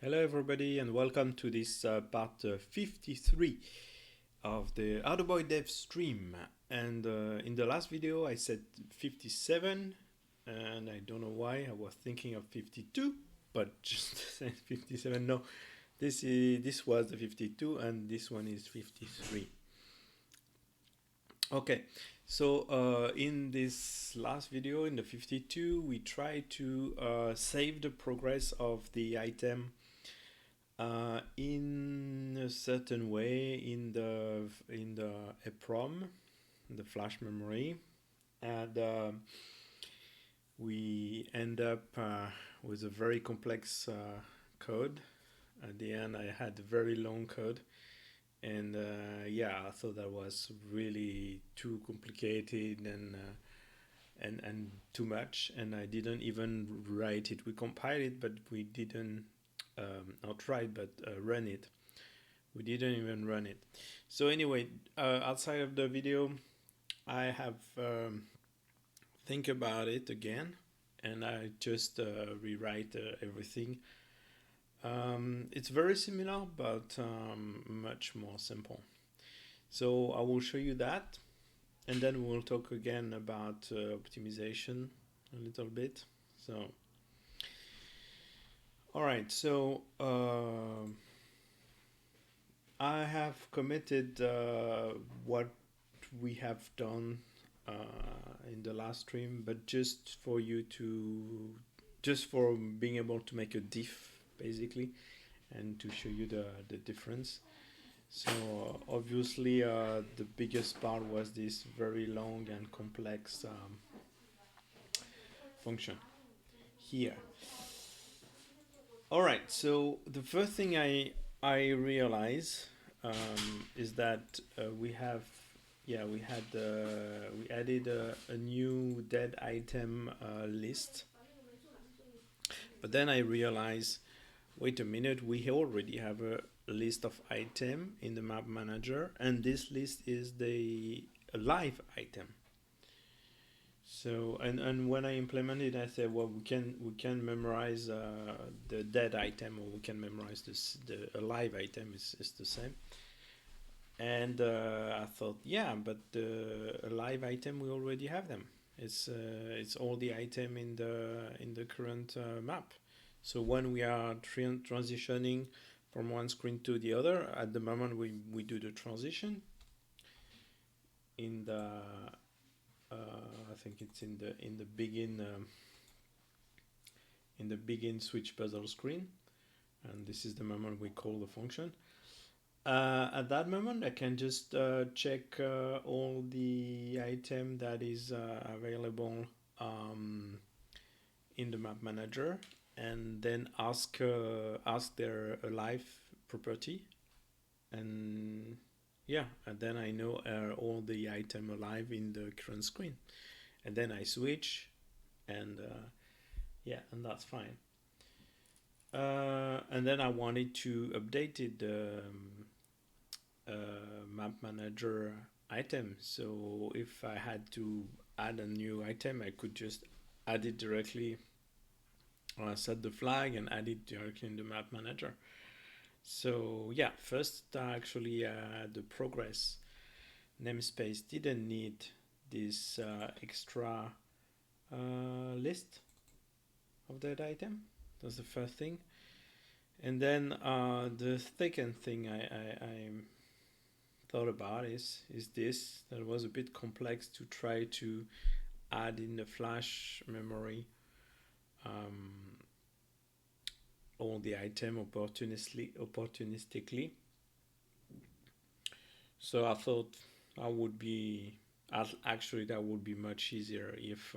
Hello everybody and welcome to this part 53 of the Arduboy dev stream. And in the last video I said 57 and I don't know why I was thinking of 52, but just said 57. No, this was the 52 and this one is 53. Okay, so in this last video, in the 52, we try to save the progress of the item in a certain way in the EPROM, the flash memory, and we end up with a very complex code. At the end, I had a very long code, and yeah, I thought that was really too complicated and too much, and I didn't even write it. We compiled it, but we didn't not write, but run it. We didn't even run it. So anyway, outside of the video, I have think about it again, and I just rewrite everything. It's very similar, but much more simple. So I will show you that, and then we'll talk again about optimization a little bit. So, all right. So I have committed what we have done in the last stream, but just for you to, just for being able to make a diff basically, and to show you the difference. So obviously the biggest part was this very long and complex function here. All right, so the first thing I realize is that we have, yeah, we added a new dead item list, but then I realize, wait a minute, we already have a list of item in the map manager, and this list is the live item. So and when I implemented, I said, well, we can memorize the dead item, or we can memorize the live item is the same. And I thought, yeah, but the live item, we already have them. It's all the item in the current map. So when we are transitioning from one screen to the other, at the moment we do the transition in the I think it's in the begin switch puzzle screen, and this is the moment we call the function. At that moment, I can just check all the item that is available in the map manager, and then ask their alive property, and yeah, and then I know all the item alive in the current screen, and then I switch, and yeah, and that's fine. And then I wanted to update it, map manager item. So if I had to add a new item, I could just add it directly, set the flag and add it directly in the map manager. So yeah, first actually the progress namespace didn't need this extra list of that item. That's the first thing. And then the second thing I thought about is this. That was a bit complex to try to add in the flash memory all the item opportunistically. So I thought that would be much easier if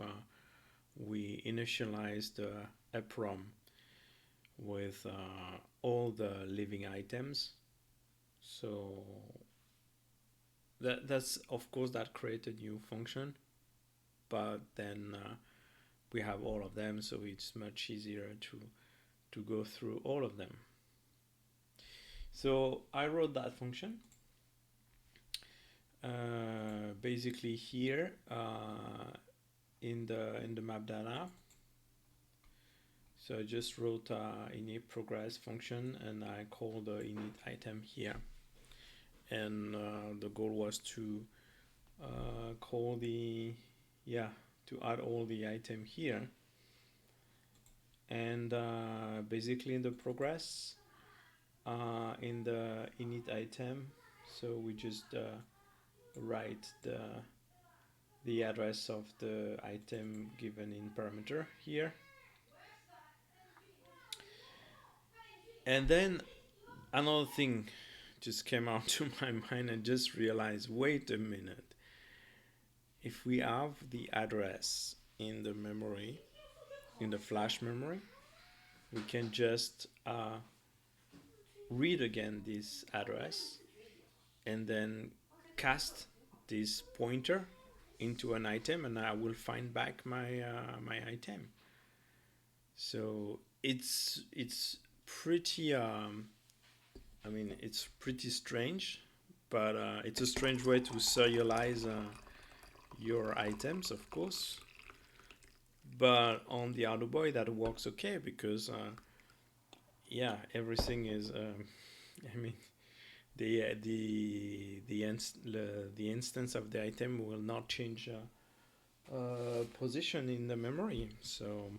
we initialize the EPROM with all the living items. So that's of course that created a new function, but then we have all of them, so it's much easier to go through all of them. So I wrote that function. Basically here in the map data. So I just wrote init progress function and I called the init item here. And the goal was to call the, to add all the item here. And basically in the progress, in the init item, so we just write the address of the item given in parameter here. And then another thing just came out to my mind and just realized, wait a minute. If we have the address in the memory, in the flash memory, we can just read again this address and then cast this pointer into an item, and I will find back my my item. So it's pretty I mean, it's pretty strange, but it's a strange way to serialize your items, of course. But on the Arduboy that works okay, because yeah, everything is I mean, the instance of the item will not change position in the memory, so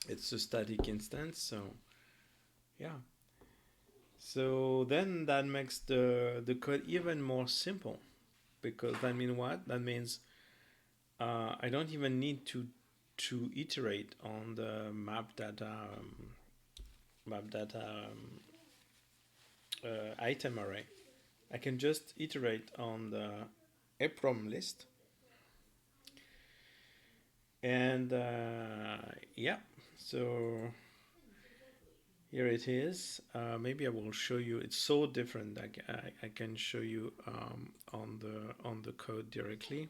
it's a static instance. So yeah, so then that makes the code even more simple, because that means what? That means I don't even need to iterate on the map data item array. I can just iterate on the EPROM list, and yeah, so here it is. Maybe I will show you. It's so different. I can show you on the code directly.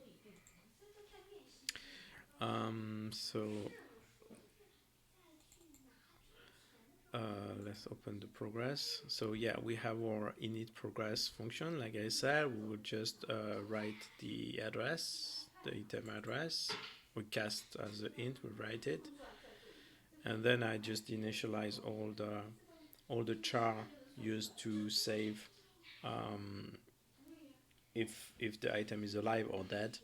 So let's open the progress. So yeah, we have our init progress function. Like I said, we would just write the address, the item address. We cast as an int, we write it, and then I just initialize all the char used to save if the item is alive or dead.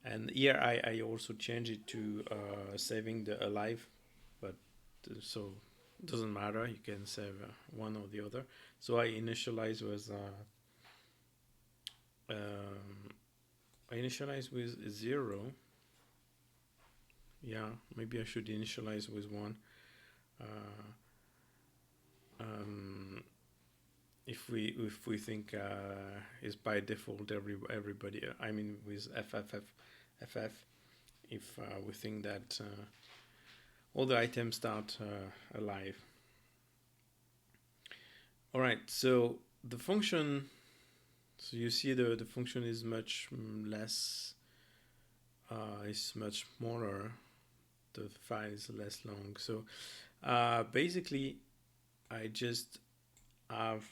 And here I also change it to saving the alive, but so it doesn't matter, you can save one or the other. So I initialize with zero. Yeah, maybe I should initialize with one. If we think is by default everybody, I mean with ff, if we think that all the items start alive. All right, so the function, so you see the function is much less, is much smaller, the file is less long. So basically I just have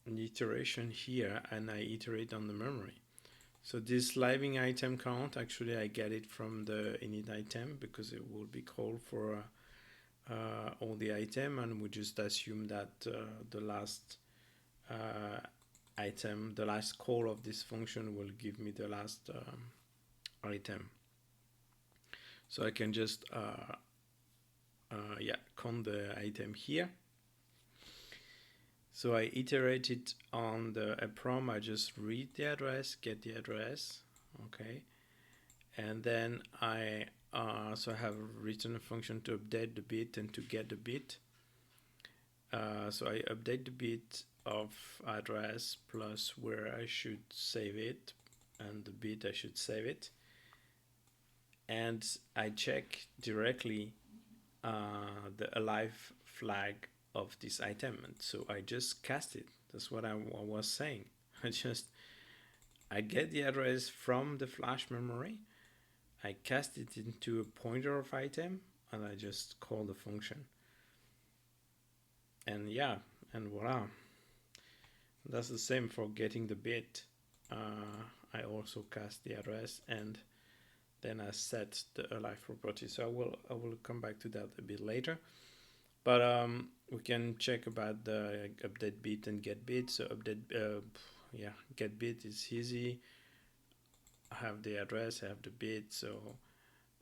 an iteration here and I iterate on the memory. So this living item count, actually I get it from the init item, because it will be called for all the item, and we just assume that the last item, the last call of this function will give me the last item. So I can just count the item here. So I iterated on the EPROM. I just read the address, get the address, okay, and then I so I have written a function to update the bit and to get the bit. So I update the bit of address plus where I should save it, and the bit I should save it, and I check directly the alive flag of this item, and so I just cast it. That's what I was saying. I get the address from the flash memory, I cast it into a pointer of item, and I just call the function. And yeah, and voila. That's the same for getting the bit. I also cast the address and then I set the alive property. So I will come back to that a bit later. But we can check about the update bit and get bit. So yeah, get bit is easy. I have the address, I have the bit, so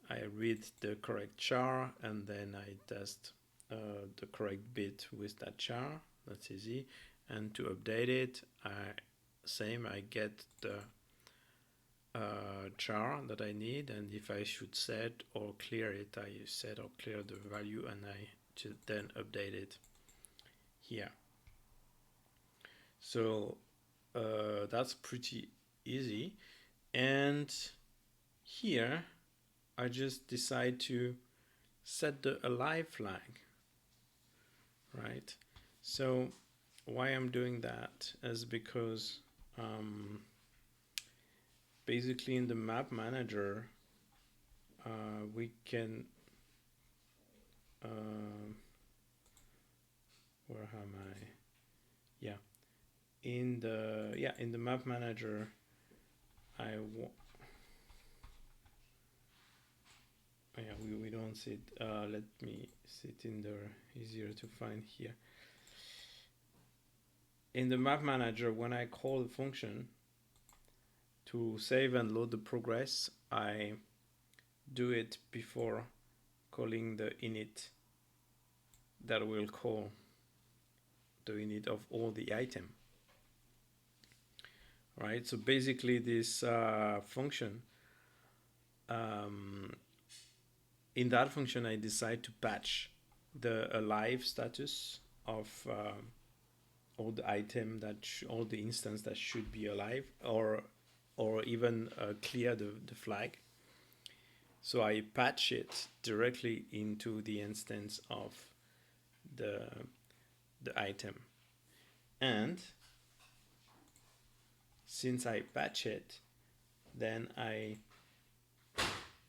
I read the correct char and then I test the correct bit with that char. That's easy. And to update it, I get the char that I need, and if I should set or clear it, I set or clear the value, and I then update it here. So that's pretty easy. And here I just decide to set the alive flag, right? So why I'm doing that is because basically in the map manager we can where am I? Yeah, in the map manager we don't see it. Let me see it in there, easier to find here. In the map manager, when I call the function to save and load the progress, I do it before calling the init that will call the init of all the item. Right, so basically this function, in that function I decide to patch the alive status of all the item all the instance that should be alive, or even clear the flag. So I patch it directly into the instance of the item. And since I patch it, then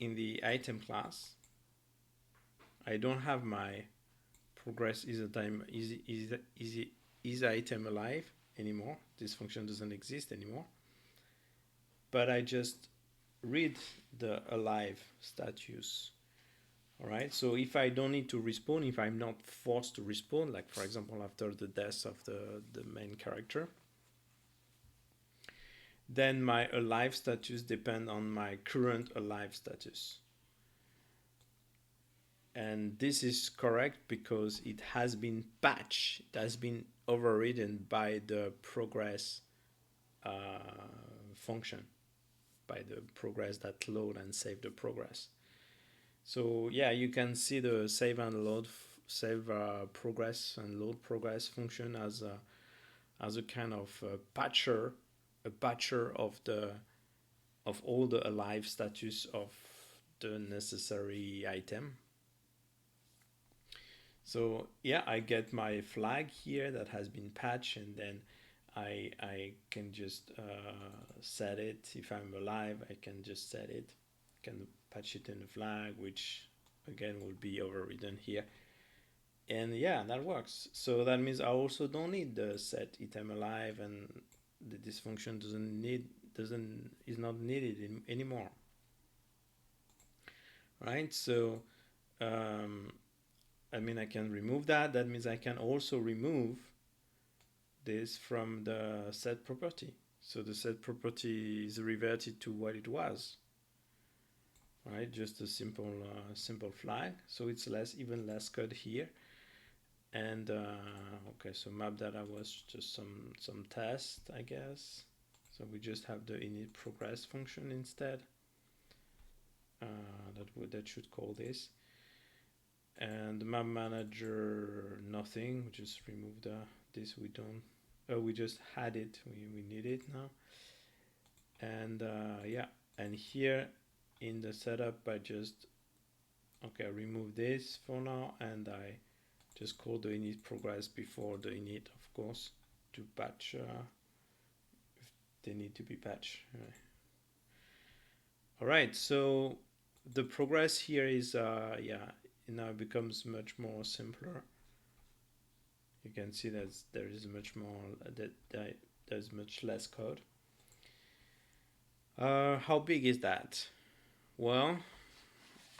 in the item class, I don't have my progress is item alive anymore. This function doesn't exist anymore. But I just read the alive status. All right. So if I don't need to respawn, if I'm not forced to respawn, like for example after the death of the main character, then my alive status depends on my current alive status. And this is correct because it has been patched, it has been overridden by the progress function, by the progress that load and save the progress. So yeah, you can see the save and load, progress and load progress function as a kind of patcher of all the alive status of the necessary item. So yeah, I get my flag here that has been patched, and then I can just set it. If I'm alive, I can just set it, can patch it in the flag, which again will be overridden here. And yeah, that works. So that means I also don't need the set item alive, and this function is not needed anymore. Right? So I mean, I can remove that. That means I can also remove this from the set property. So the set property is reverted to what it was. Right? Just a simple flag. So it's even less code here. And okay, so map data was just some test, I guess. So we just have the init progress function instead. That should call this. And the map manager, nothing. We just removed this. We don't. Oh, we just had it. We need it now. And yeah, and here in the setup, I just remove this for now, and I just call the init progress before the init, of course, to patch if they need to be patched. All right, so the progress here is yeah, it now becomes much more simpler. You can see that there is much more there's much less code. How big is that? Well,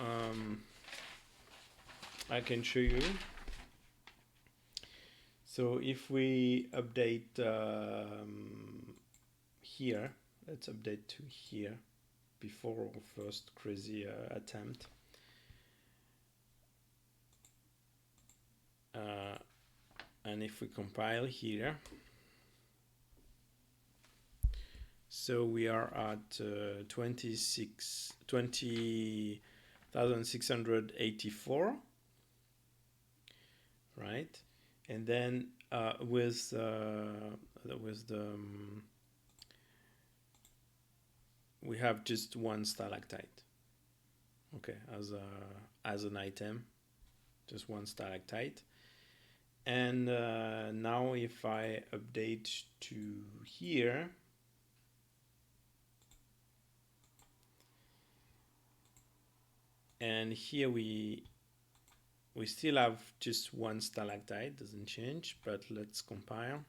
um, I can show you. So if we update here, let's update to here before our first crazy attempt. And if we compile here, so we are at 20,684, right? And then with we have just one stalactite, okay, as an item, just one stalactite. And now if I update to here, and here we still have just one stalactite, doesn't change, but let's compile.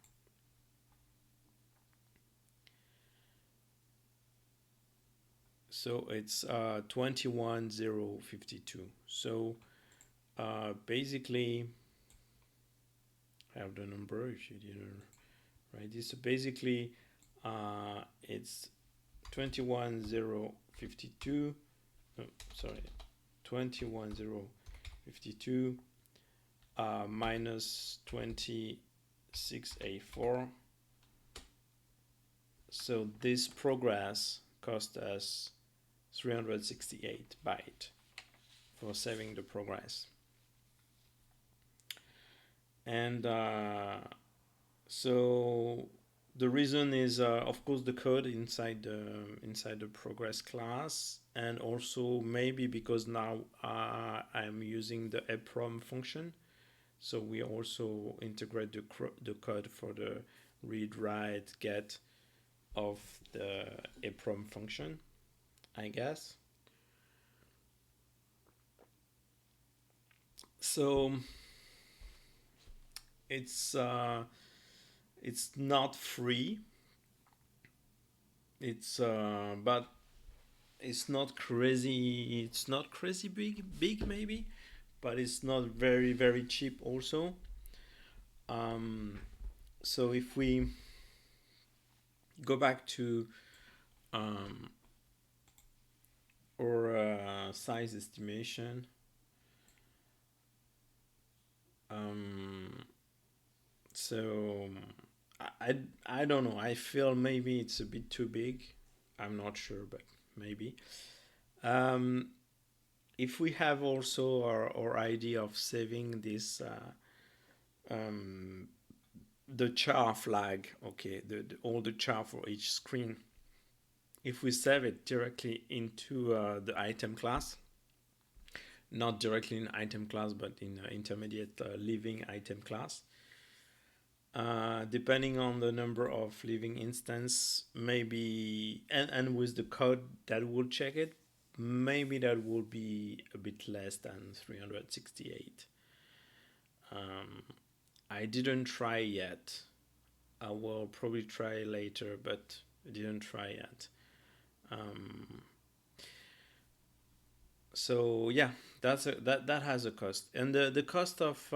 So it's 21,052. So basically, I have the number if you didn't write this. So basically, it's 21,052. Oh, sorry, 21,052 minus 2684. So this progress cost us 368 bytes for saving the progress. And so the reason is, of course, the code inside the progress class, and also maybe because now I'm using the EPROM function, so we also integrate the code for the read, write, get of the EPROM function, I guess. So it's not free. It's but it's not crazy. It's not crazy big maybe, but it's not very cheap also. So if we go back to our size estimation, so I don't know. I feel maybe it's a bit too big. I'm not sure, but maybe. If we have also our idea of saving this, the char flag, okay, all the char for each screen. If we save it directly into the item class, not directly in item class, but in intermediate living item class, depending on the number of living instance, maybe, and with the code that will check it, maybe that will be a bit less than 368. I didn't try yet. I will probably try later, but I didn't try yet. So yeah, that has a cost, and the cost of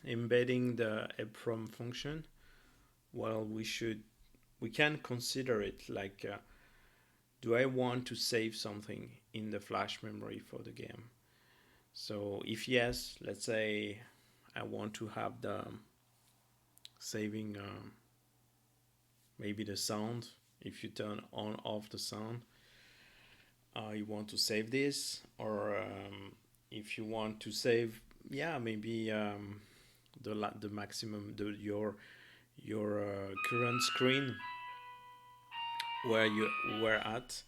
embedding the EPROM function. Well, we can consider it like, do I want to save something in the flash memory for the game? So if yes, let's say I want to have the saving, maybe the sound. If you turn on off the sound, you want to save this, or if you want to save, yeah, maybe the maximum, your current screen where you were at,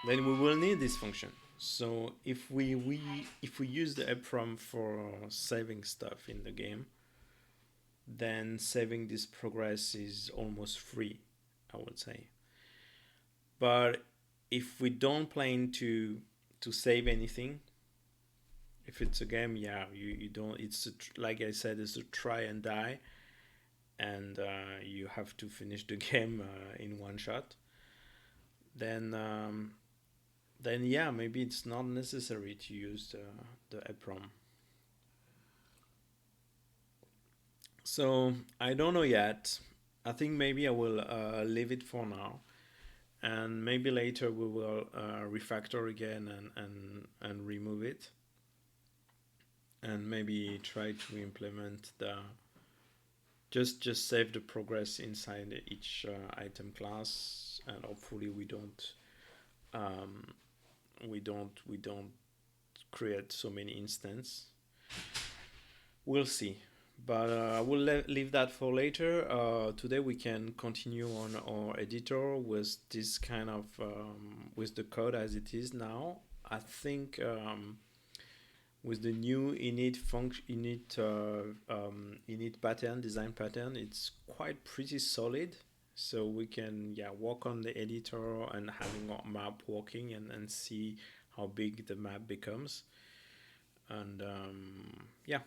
then we will need this function. So if we use the EPROM for saving stuff in the game, then saving this progress is almost free, I would say. But if we don't plan to save anything, if it's a game, yeah, you don't. It's like I said, it's a try and die. and you have to finish the game in one shot, then yeah, maybe it's not necessary to use the EPROM. So I don't know yet. I think maybe I will leave it for now, and maybe later we will refactor again and remove it, and maybe try to implement the just save the progress inside each item class, and hopefully um, we don't create so many instances. We'll see. But I will leave that for later. Today we can continue on our editor with this kind of with the code as it is now. I think with the new init function, init pattern, design pattern, it's quite pretty solid. So we can work on the editor and having our map working, and see how big the map becomes. And yeah.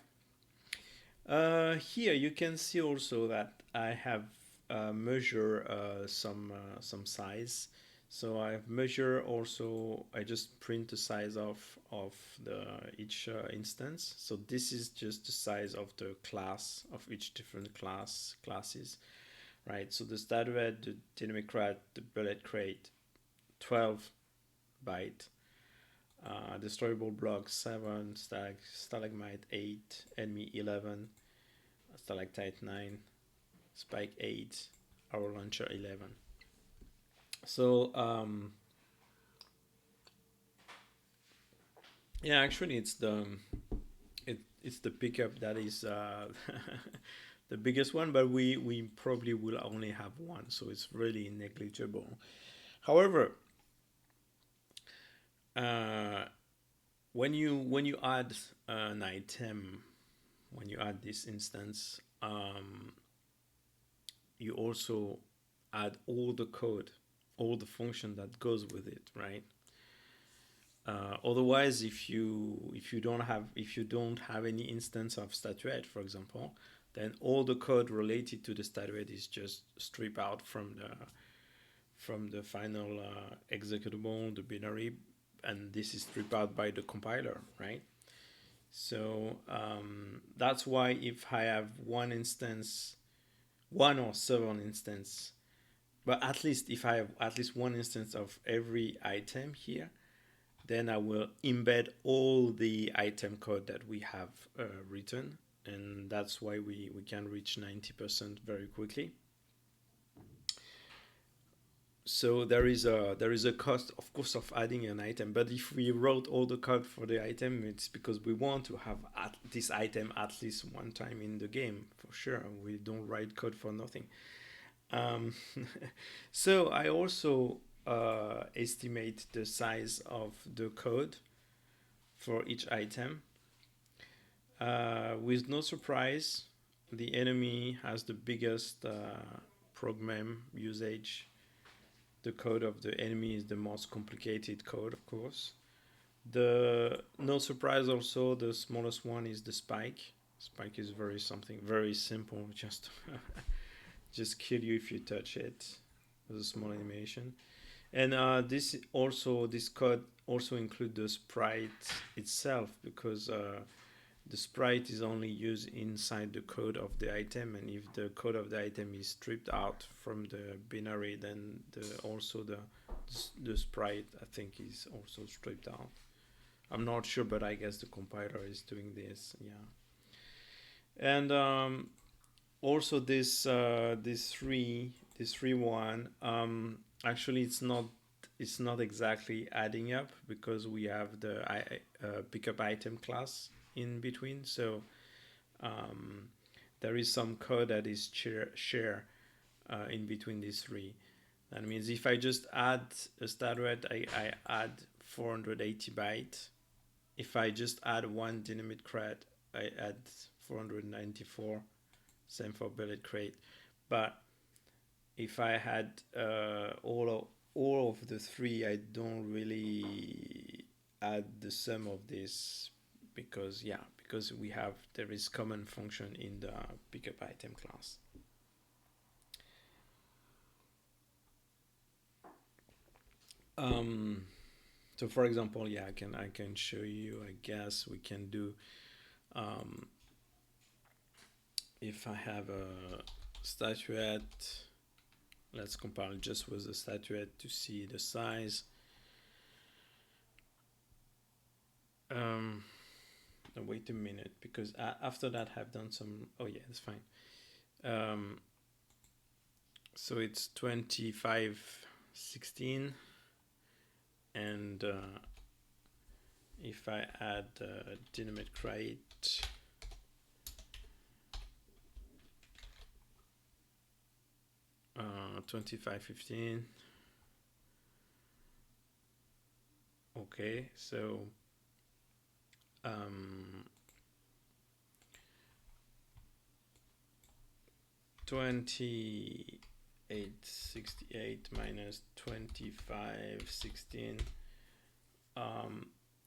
Here you can see also that I have measure some size. So I've measured also. I just print the size of the each instance. So this is just the size of the class of each different classes, right? So the statuette, the dynamic rat, the bullet crate, 12 byte. The storyboard block 7, stalagmite 8, enemy 11, stalactite 9, spike 8, our launcher 11. So yeah, actually it's the pickup that is the biggest one, but we probably will only have one, so it's really negligible. However, when you add an item, when you add this instance, you also add all the code, all the function that goes with it, right? Otherwise, if you don't have any instance of statuette, for example, then all the code related to the statuette is just stripped out from the final executable, the binary, and this is stripped out by the compiler, right? So that's why if I have one instance, one or several instance, but at least if I have at least one instance of every item here, then I will embed all the item code that we have written, and that's why we can reach 90% very quickly. So there is a cost, of course, of adding an item. But if we wrote all the code for the item, it's because we want to have this item at least one time in the game, for sure. We don't write code for nothing. So I also estimate the size of the code for each item. With no surprise, the enemy has the biggest program usage. The code of the enemy is the most complicated code, of course. No surprise also, the smallest one is the spike. Spike is something very simple, just kill you if you touch it. There's a small animation. And this code also includes the sprite itself, because the sprite is only used inside the code of the item, and if the code of the item is stripped out from the binary, then also the sprite, I think, is also stripped out. I'm not sure, but I guess the compiler is doing this, yeah. And also this three one, actually it's not exactly adding up, because we have the pickup item class in between. So there is some code that is share in between these three. That means if I just add a statuette, I add 480 bytes. If I just add one dynamite crate, I add 494. Same for bullet crate. But if I had all of the three, I don't really add the sum of this, because there is common function in the pickup item class. Um, so for example, yeah, I can show you. I guess we can do um, if I have a statuette. Let's compare just with the statuette to see the size. Wait a minute, because after that I've done some. Oh yeah, it's fine. Um, so it's 2516, and if I add dynamite crate, uh, 2515. Okay, so um, 2868 minus 2516.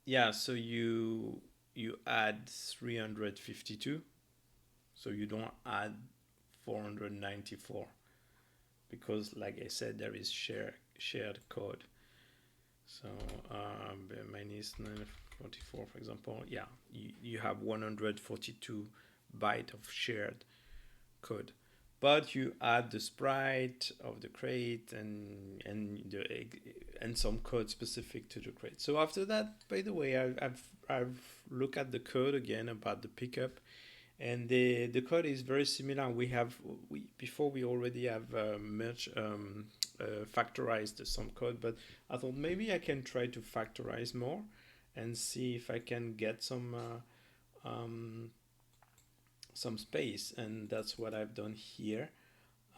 Yeah, so you add 352, so you don't add 494, because like I said, there is shared code. So minus 944, for example, yeah, you have 142 byte of shared code, but you add the sprite of the crate and some code specific to the crate. So after that, by the way, I've looked at the code again about the pickup, and the code is very similar. We before we already have factorized some code, but I thought maybe I can try to factorize more and see if I can get some space, and that's what I've done here.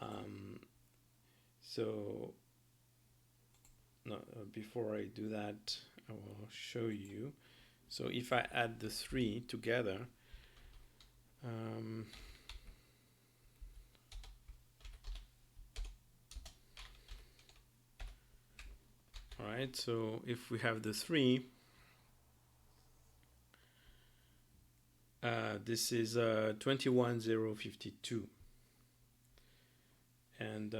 Um, so no, before I do that, I will show you. So if I add the three together, um, all right, so if we have the three, this is 21052, and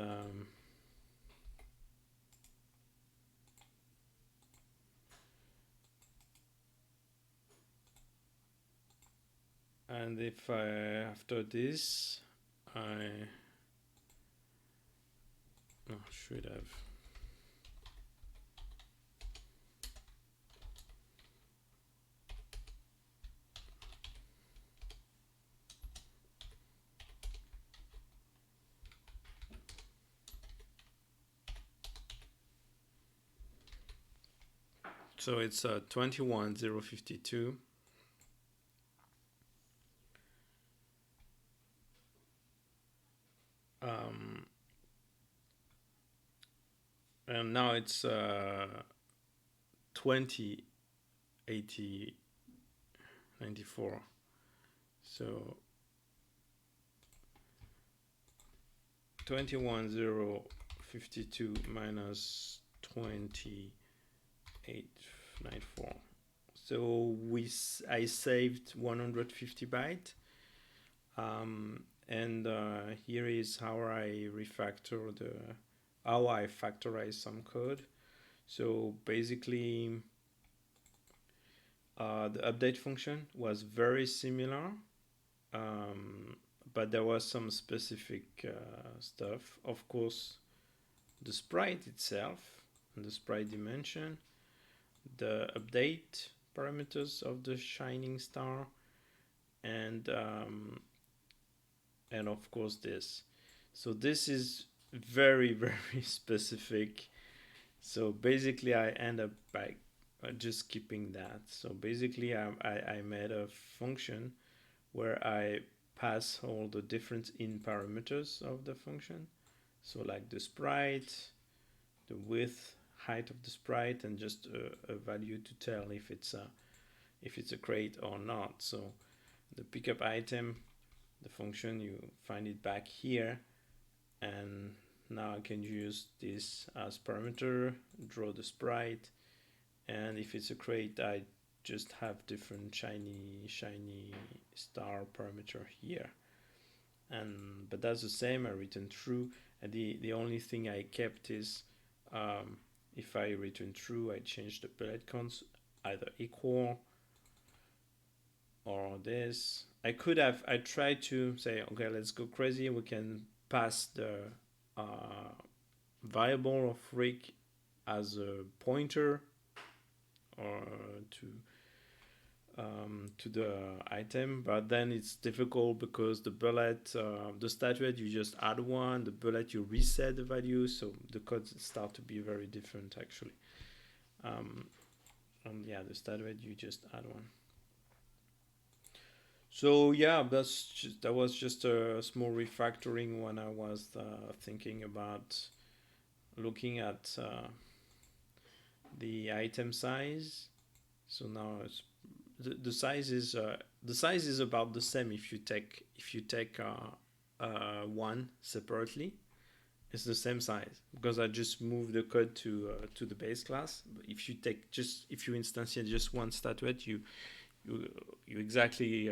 if I after this I should have. So it's 21052. And now it's 208094. So 21052 minus 2894. So I saved 150 byte. And here is how I factorize some code. So basically, the update function was very similar, but there was some specific stuff. Of course, the sprite itself and the sprite dimension, the update parameters of the shining star, and of course this. So this is very very specific. So basically I end up by just keeping that. So basically I made a function where I pass all the different in parameters of the function. So like the sprite, the width, height of the sprite, and just a value to tell if it's a crate or not. So the pickup item, the function, you find it back here, and now I can use this as parameter, draw the sprite, and if it's a crate, I just have different shiny star parameter here. And but that's the same. I return true, and the only thing I kept is If I return true, I change the bullet counts either equal or this. I tried to say, okay, let's go crazy. We can pass the variable of rig as a pointer or to the item, but then it's difficult because the bullet, the statuette, you just add one, the bullet you reset the value, so the codes start to be very different actually. And yeah, the statuette you just add one. So yeah, that was just a small refactoring when I was thinking about looking at the item size. So now it's the size is about the same if you take one separately. It's the same size because I just moved the code to the base class. If you instantiate just one statuette, you exactly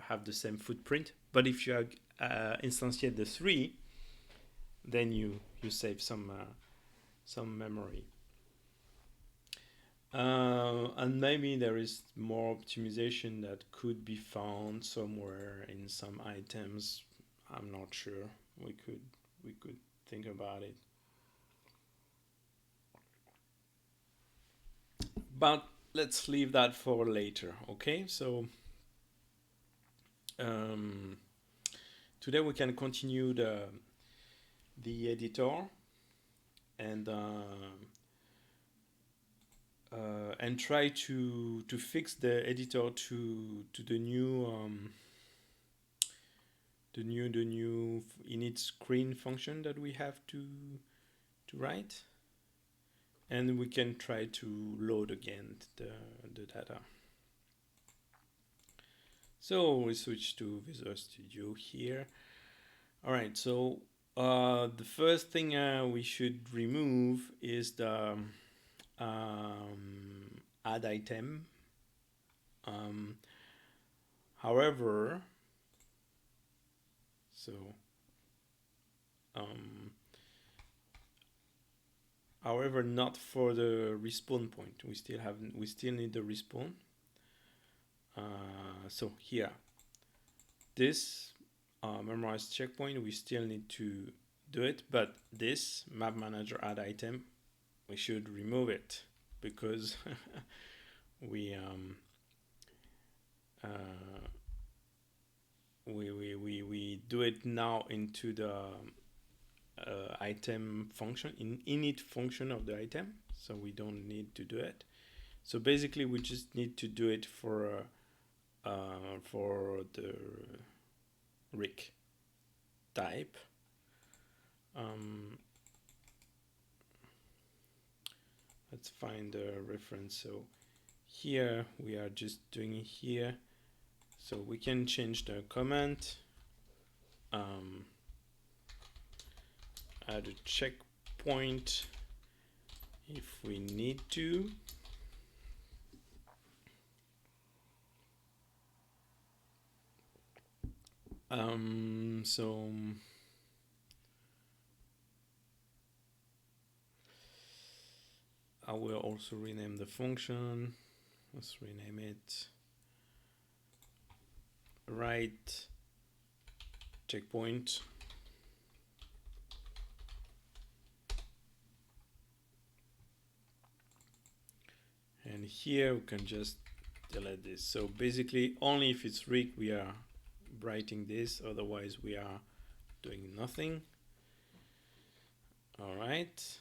have the same footprint. But if you instantiate the 3, then you save some memory. And maybe there is more optimization that could be found somewhere in some items. I'm not sure. We could think about it. But let's leave that for later, okay? So today we can continue the editor and try to fix the editor to the new init screen function that we have to write, and we can try to load again the data. So we switch to Visual Studio here. All right, so the first thing we should remove is the add item. However, not for the respawn point. We still need the respawn. So here, this memorize checkpoint, we still need to do it, but this map manager add item, we should remove it because we do it now into the item function, in init function of the item, so we don't need to do it. So basically we just need to do it for the rig type. Let's find the reference. So here we are just doing it here, so we can change the comment, add a checkpoint if we need to. So I will also rename the function. Let's rename it right checkpoint. And here we can just delete this. So basically only if it's rig we are writing this, otherwise we are doing nothing. All right.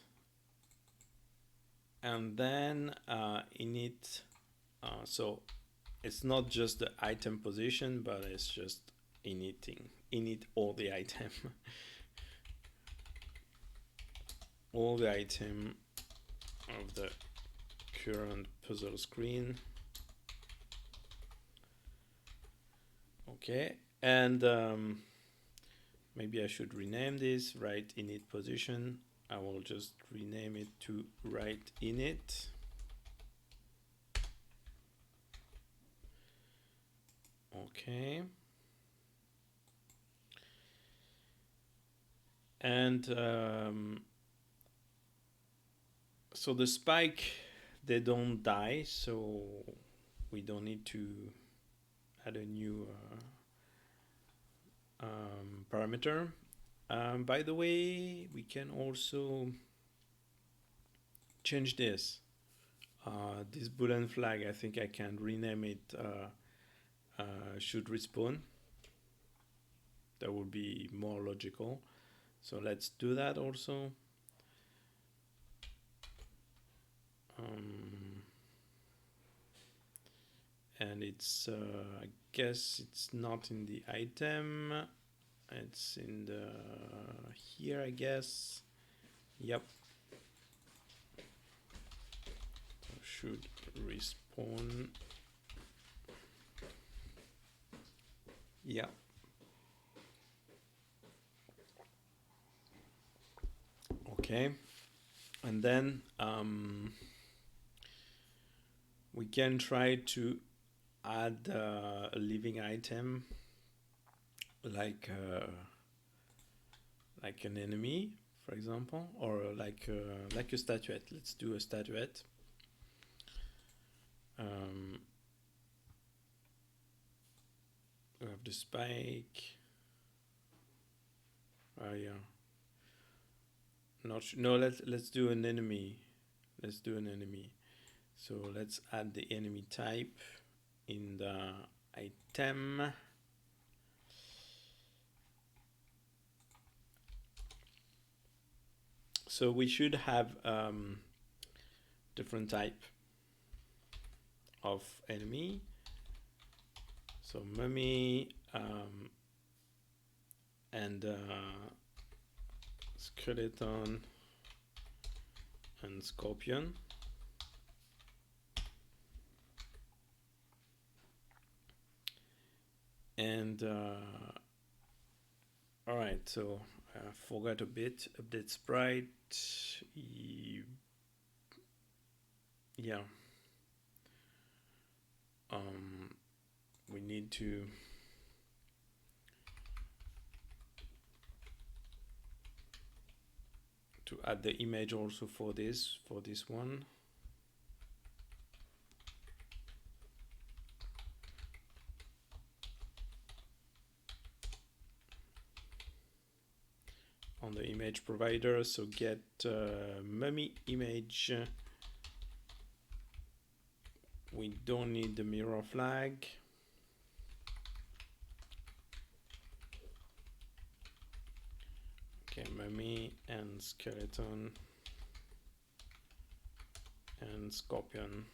And then init, so it's not just the item position, but it's just init all the item all the item of the current puzzle screen. Okay, and maybe I should rename this right init position. I will just rename it to right init. Okay. And So the spike, they don't die, so we don't need to add a new parameter. By the way, we can also change this. This boolean flag, I think I can rename it should respawn. That would be more logical. So let's do that also. And it's, I guess it's not in the item. It's in the here, I guess. Yep. So should respawn. Yeah. Okay. And then we can try to add a living item like an enemy, for example, or like a statuette. Let's do a statuette. We have the spike. Yeah. No. Let's do an enemy. Let's do an enemy. So let's add the enemy type in the item. So we should have different type of enemy. So mummy and skeleton and scorpion. And all right, so I forgot a bit. Update sprite. Yeah. We need to add the image also for this one. On the image provider, so get mummy image. We don't need the mirror flag. Okay, mummy and skeleton and scorpion.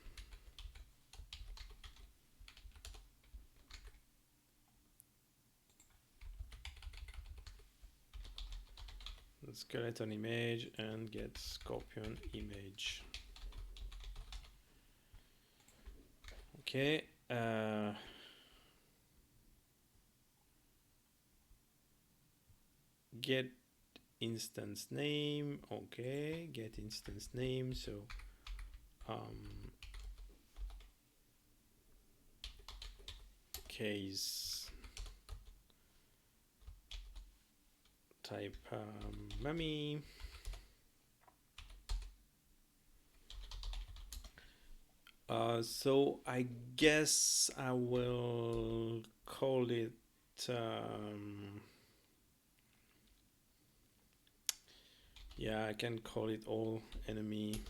The skeleton image and get scorpion image. Okay. Get instance name. Okay, get instance name. So case type mummy. So I guess I will call it yeah, I can call it all enemy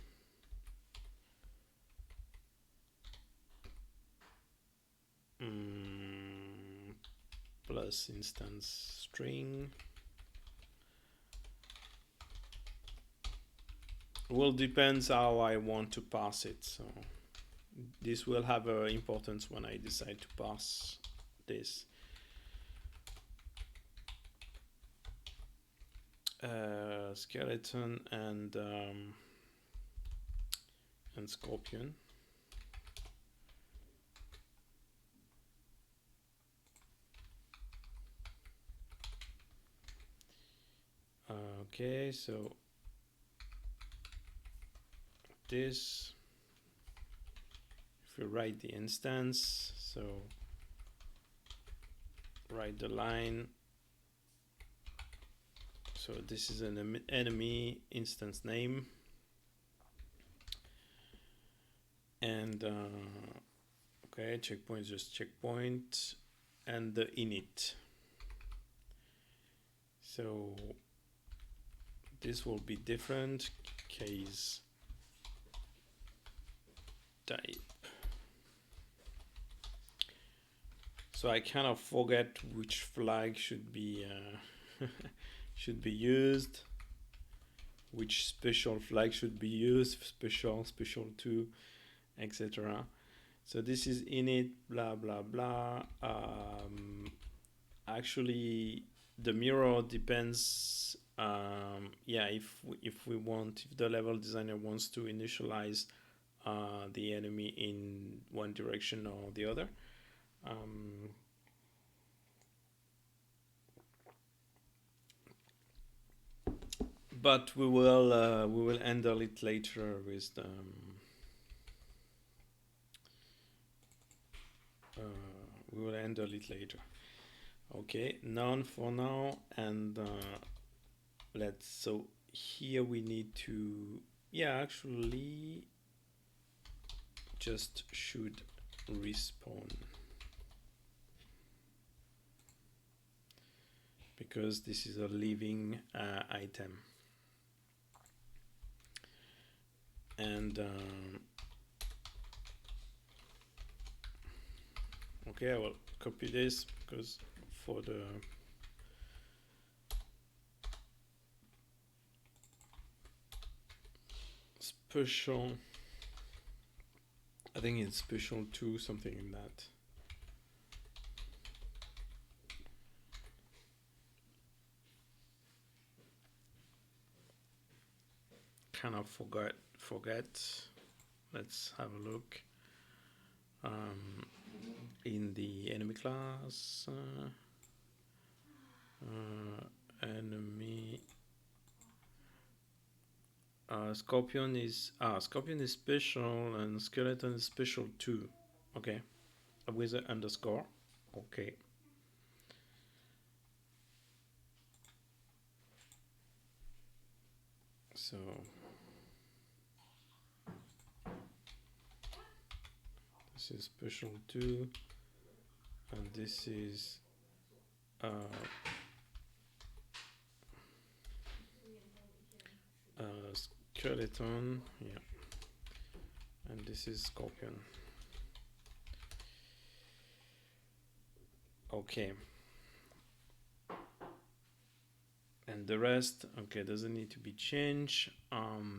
plus instance string. Well, depends how I want to pass it. So this will have importance when I decide to pass this. Skeleton and scorpion. Okay, so this, if you write the instance, so write the line. So this is an enemy instance name. and okay, checkpoint is just checkpoint, and the init. So this will be different. Case type. So I kind of forget which flag should be should be used, which special flag should be used, special 2, etc. So this is init, blah blah blah. Actually, the mirror depends. Yeah, if we want, if the level designer wants to initialize the enemy in one direction or the other. But we will handle it later with the we will handle it later. Okay, none for now, and let's, so here we need to, yeah, actually just should respawn, because this is a living item. And okay, I will copy this because for the special, I think it's special 2, something like that. Kind of forget. Let's have a look. In the enemy class, enemy Scorpion is special, and skeleton is special 2. Okay, with an underscore. Okay. So this is special 2, and this is skeleton, yeah, and this is scorpion. Okay, and the rest, okay, doesn't need to be changed.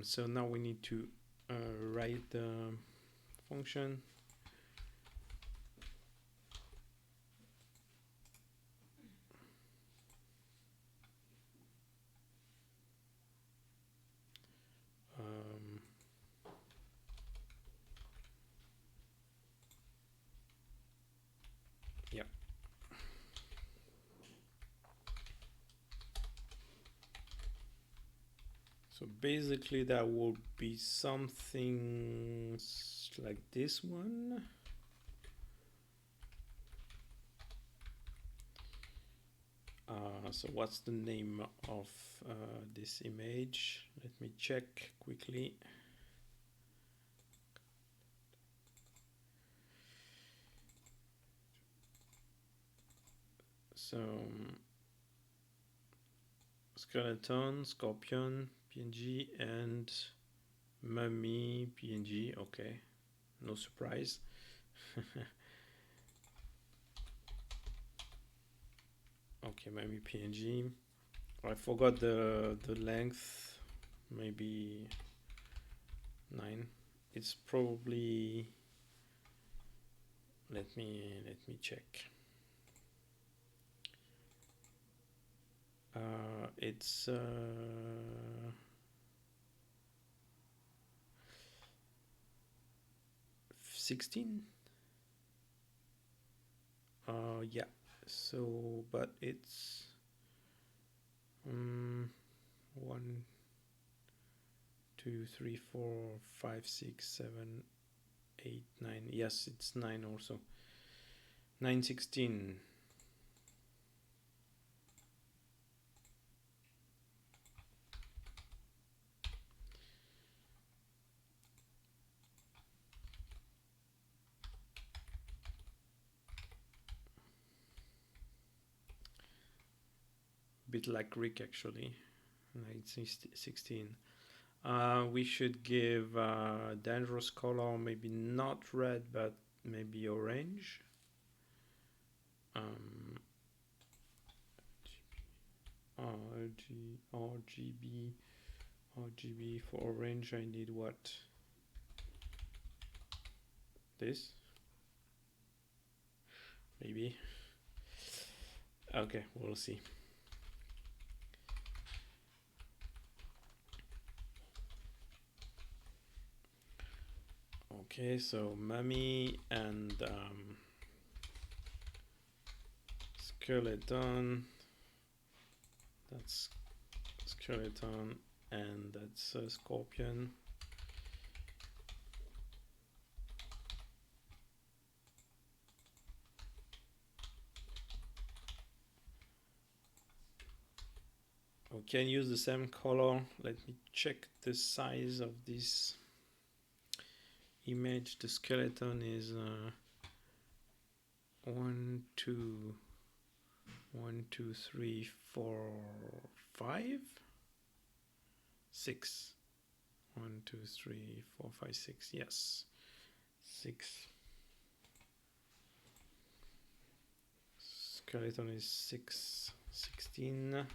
So now we need to write the function. Yeah. So basically that will be something like this one. So what's the name of this image? Let me check quickly. So skeleton, scorpion, PNG, and mummy, PNG. Okay, no surprise. Okay, mummy, PNG. I forgot the length. Maybe 9. It's probably. Let me check. It's 16. Yeah. So, but it's 1, 2, 3, 4, 5, 6, 7, 8, 9. Yes, it's 9 also. 916. bit like Rick actually. 1916. We should give dangerous color, maybe not red, but maybe orange. RGB for orange. I need what? This? Maybe. Okay, we'll see. Okay, so mummy and skeleton. That's skeleton, and that's a scorpion. We can use the same color. Let me check the size of this image. The skeleton is 1, 2, 3, 4, 5, 6. 1, 2, 3, 4, 5, 6. Yes, 6. Skeleton is 6, 16.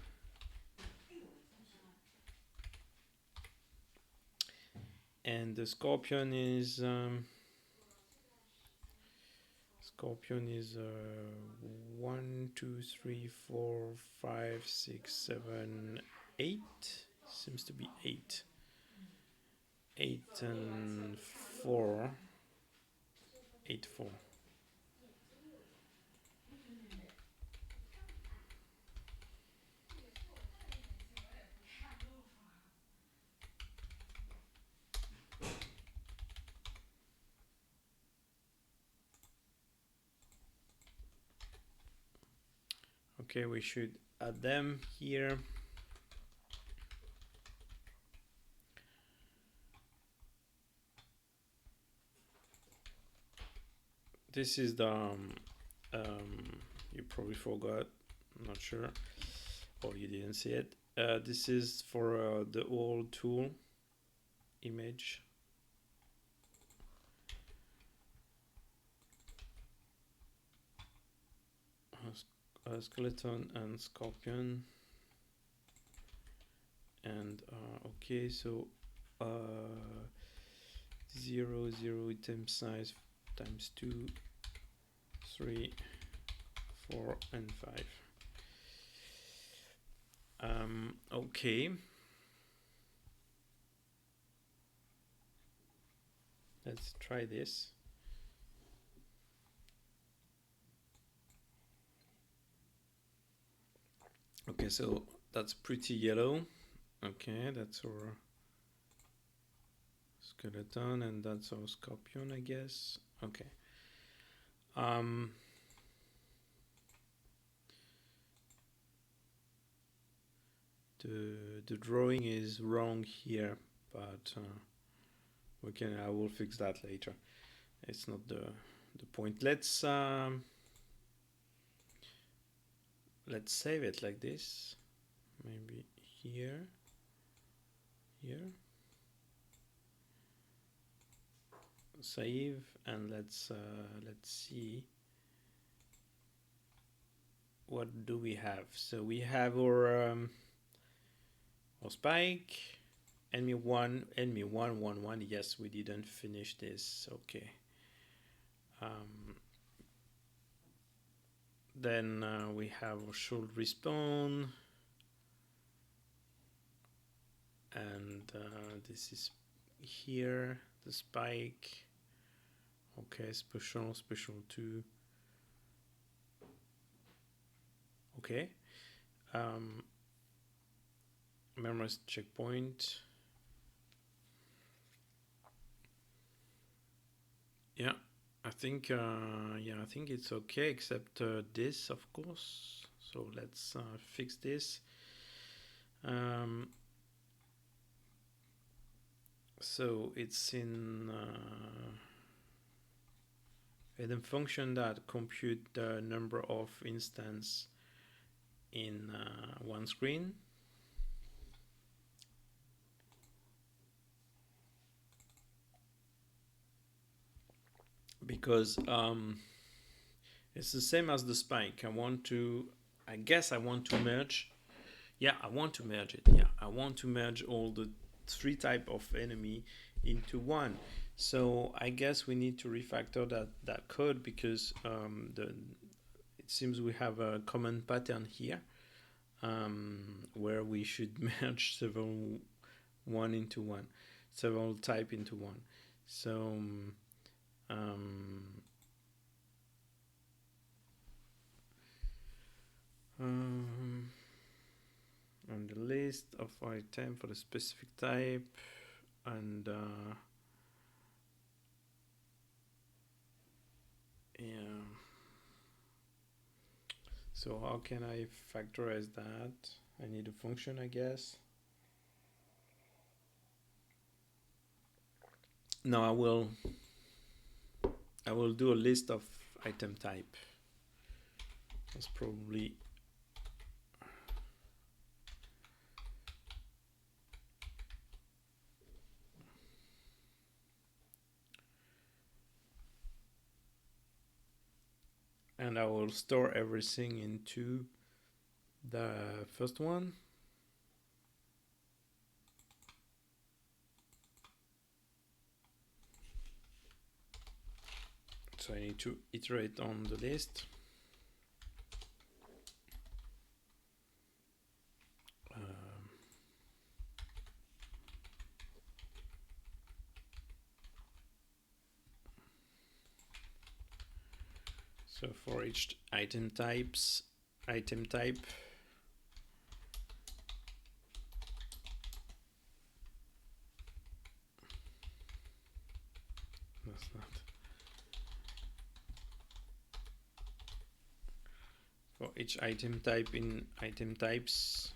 And the scorpion is 1, 2, 3, 4, 5, 6, 7, 8. Seems to be 8. 8 and 4. 8, 4. Okay, we should add them here. This is the you probably forgot, I'm not sure, or you didn't see it. This is for the old tool image. Skeleton and scorpion. And okay, so 0, 0 item size times 2, 3, 4, and 5. Okay. Let's try this. Okay, so that's pretty yellow. Okay, that's our skeleton, and that's our scorpion, I guess. Okay. The drawing is wrong here, but I will fix that later. It's not the point. Let's save it like this. Maybe here. Save, and let's see what do we have. So we have our spike, enemy 1, 1, 1. Yes, we didn't finish this. Okay. Then we have our should respawn, and this is here, the spike. Okay, special 2. Okay. Memories checkpoint. Yeah, I think I think it's okay, except this, of course. So let's fix this. So it's in a function that compute the number of instance in one screen. Because it's the same as the spike. I guess I want to merge. Yeah, I want to merge it. Yeah, I want to merge all the three type of enemy into one. So I guess we need to refactor that code, because it seems we have a common pattern here, where we should merge several type into one. So on the list of item for the specific type, and yeah. So how can I factorize that? I need a function, I guess. No, I will do a list of item type. That's probably and I will store everything into the first one. So I need to iterate on the list. So for each item type, that's not. For each item type in item types,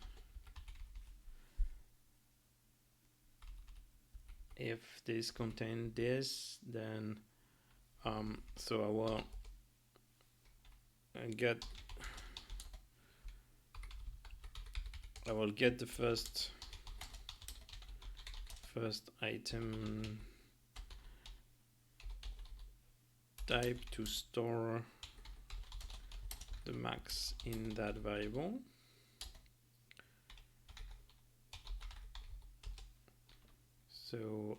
if this contain this, then so I will get the first item type to store the max in that variable. So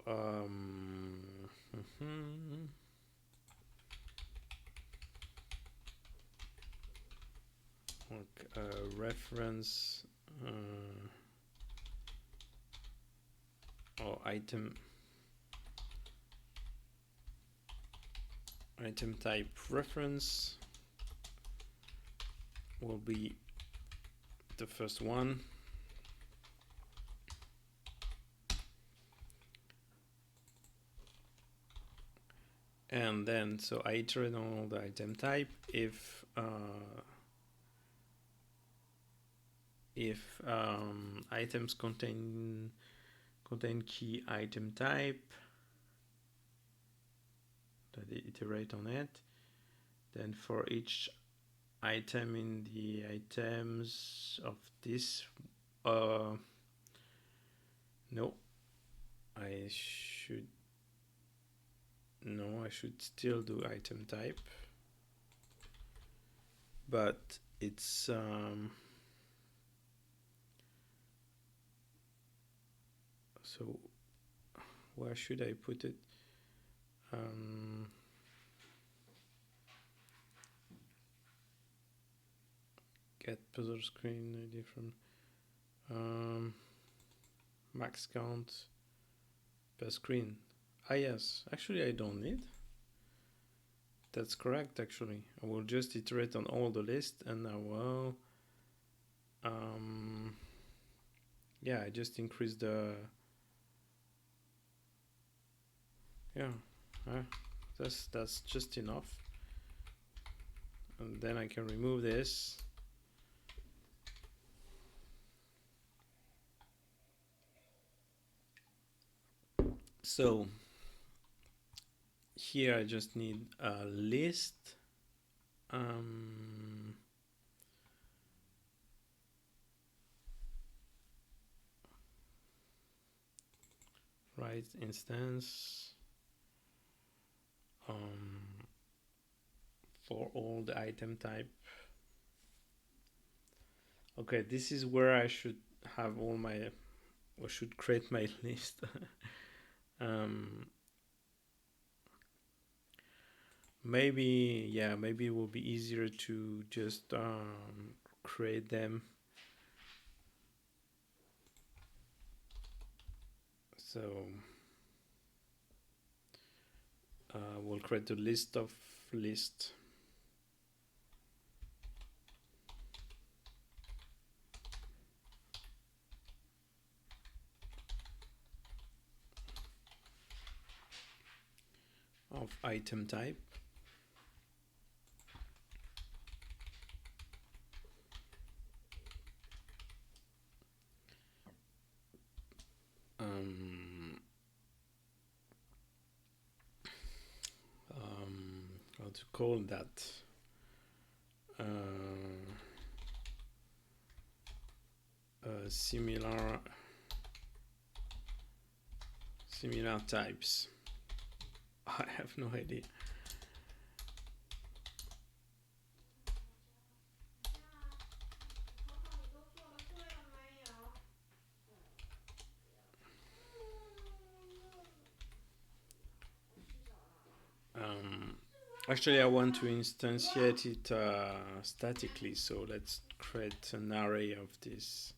reference or item type reference will be the first one. And then so I iterate on all the item type. If items contain key item type, that I iterate on it. Then for each item in the items of this, no, I should still do item type, but it's so where should I put it? Get puzzle screen ID from max count per screen. Yes, actually I don't need. That's correct, actually. I will just iterate on all the list, and I will yeah, I just increase the that's just enough. And then I can remove this. So here I just need a list. right instance for all the item type. Okay, this is where I should have all my, or should create my list. Maybe, yeah, maybe it will be easier to just create them. So we'll create a list of list. Of item type. How to call that? Similar types. I have no idea. Actually, I want to instantiate it statically, so let's create an array of this.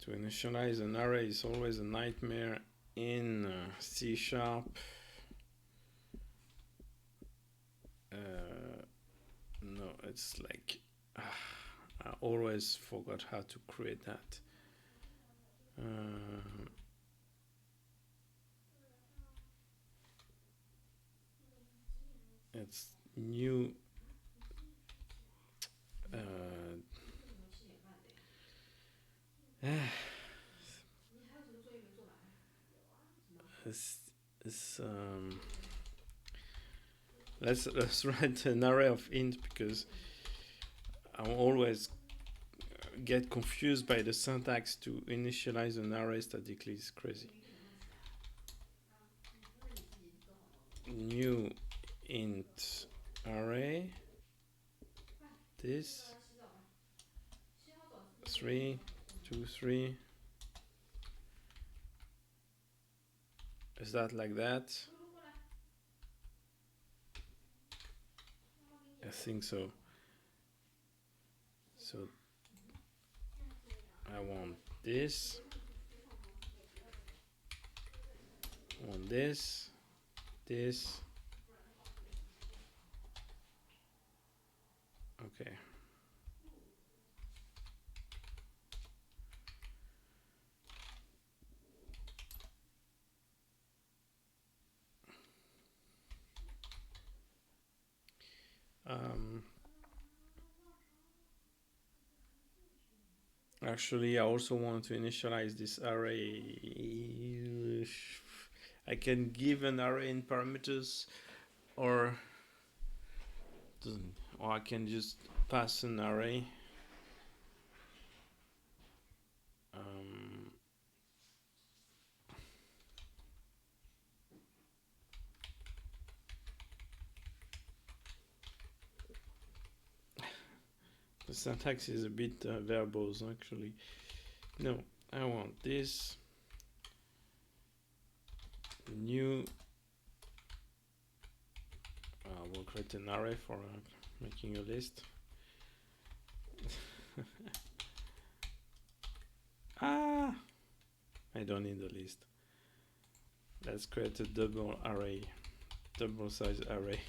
To initialize an array is always a nightmare in C#. No, it's like I always forgot how to create that. It's new. Let's write an array of int, because I always get confused by the syntax to initialize an array statically. It's crazy. New int array. This 3, 2, 3. Is that like that? I think so. So I want this. I want this. This. Okay. Actually, I also want to initialize this array. I can give an array in parameters, or I can just pass an array. The syntax is a bit verbose, actually. No, I want this. New. We'll create an array for making a list. I don't need a list. Let's create a double array, double size array.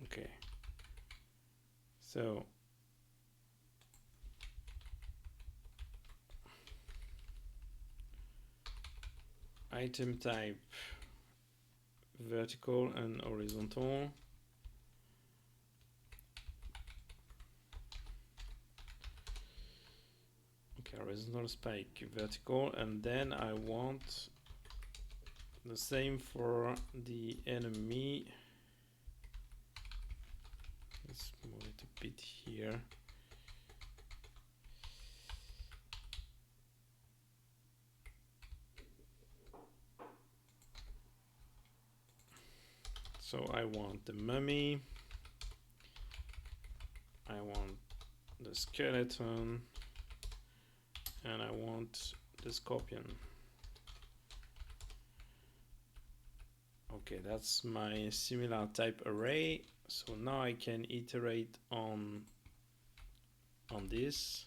Okay. So item type vertical and horizontal. Okay, horizontal spike vertical, and then I want the same for the enemy. Let's move it a bit here. So I want the mummy, I want the skeleton, and I want the scorpion. Okay, that's my similar type array. So now I can iterate on this.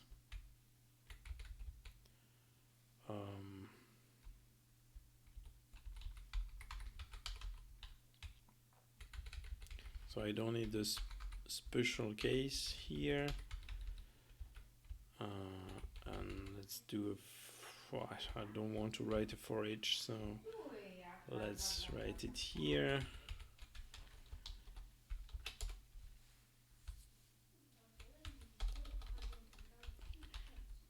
So I don't need this special case here. And let's do I don't want to write a for each, so let's write it here.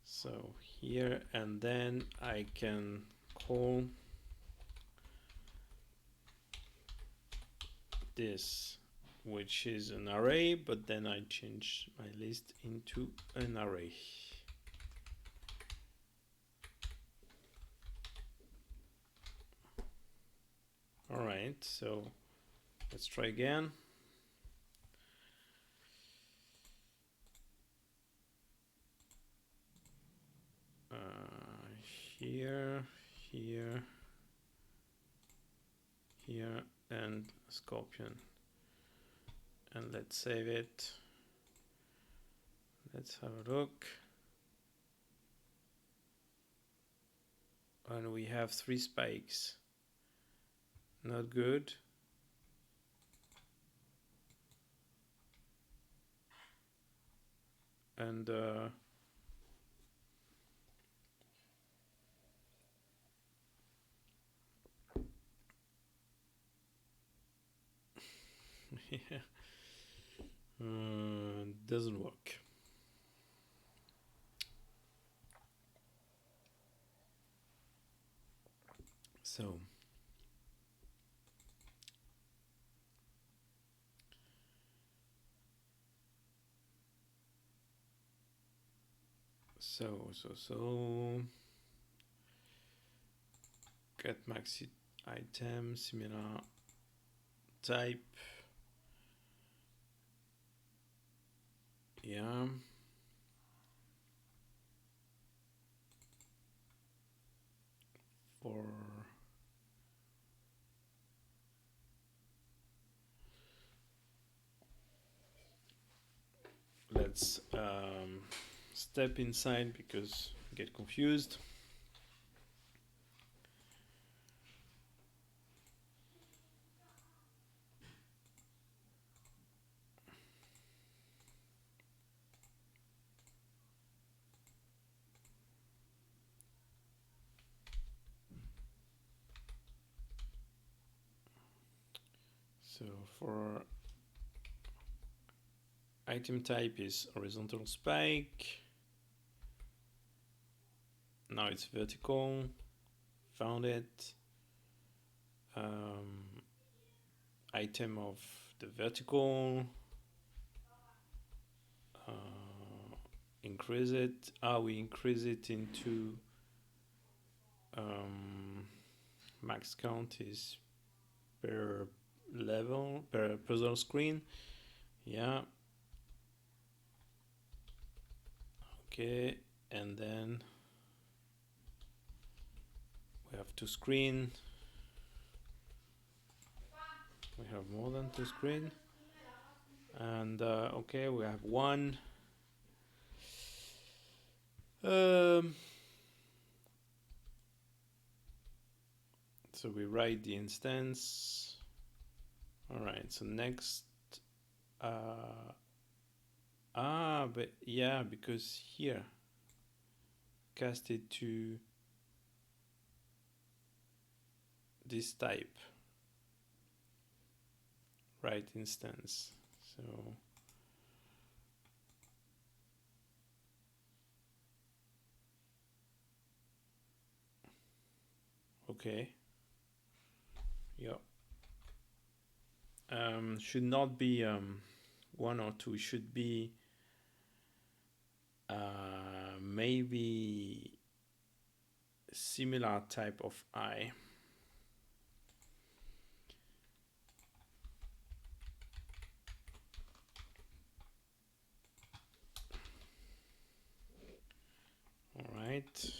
So here, and then I can call this, which is an array, but then I change my list into an array. All right, so let's try again. Here, here, here, and scorpion. And let's save it. Let's have a look. And we have 3 spikes. Not good. And yeah, doesn't work. So get max item, similar type. Yeah. For let's step inside because I get confused. So for item type is horizontal spike. Now it's vertical. Found it. Item of the vertical. Increase it. We increase it into max count is per level, per puzzle screen. Yeah. Okay, and then we have 2 screens. We have more than 2 screens. And okay, we have 1. So we write the instance. All right, so next, but yeah, because here, cast it to this type, right instance. So okay, yeah. Should not be 1 or 2. It should be maybe similar type of I. All right.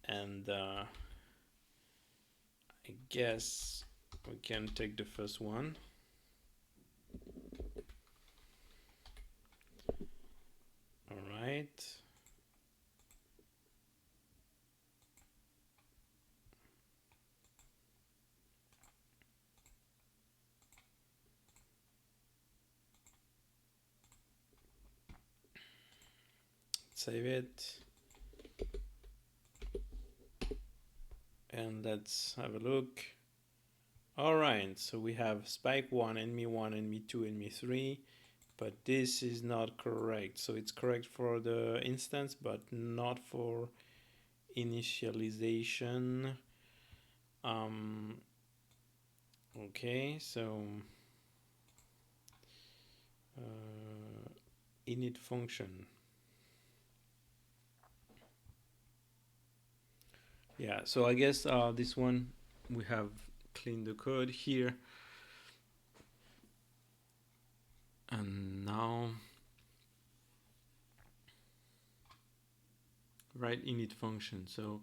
And I guess we can take the first one. All right. Save it. And let's have a look. All right, so we have spike 1, enemy 1, enemy 2, enemy 3, but this is not correct. So it's correct for the instance, but not for initialization. Okay, so init function. Yeah, so I guess this one we have cleaned the code here. And now write init function. So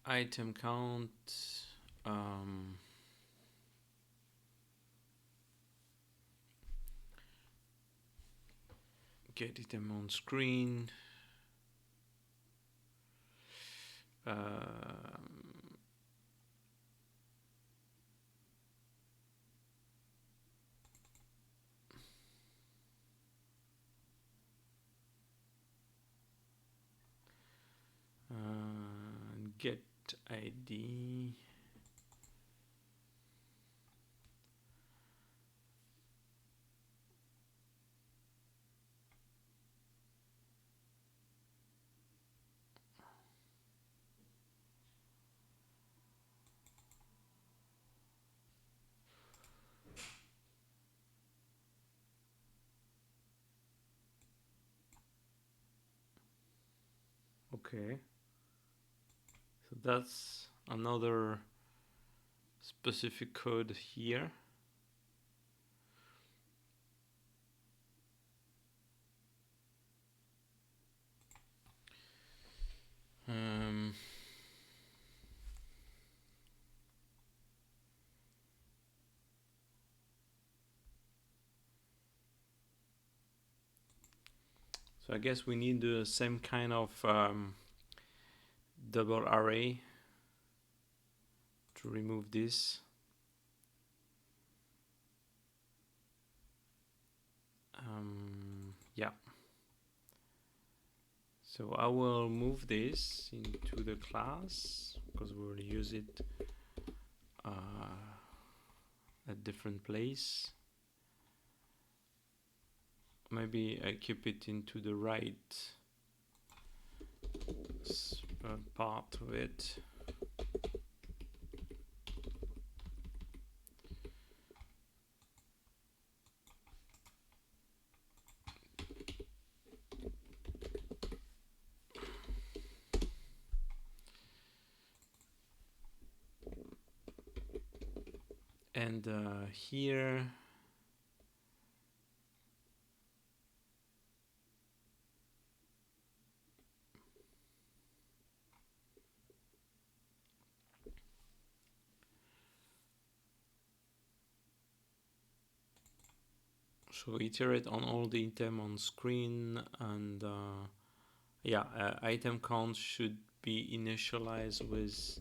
item count, get item on screen, get ID. Okay, so that's another specific code here. So I guess we need the same kind of double array to remove this. Yeah. So I will move this into the class because we will use it at different place. Maybe I keep it into the right part of it. And here so iterate on all the item on screen, and yeah, item count should be initialized with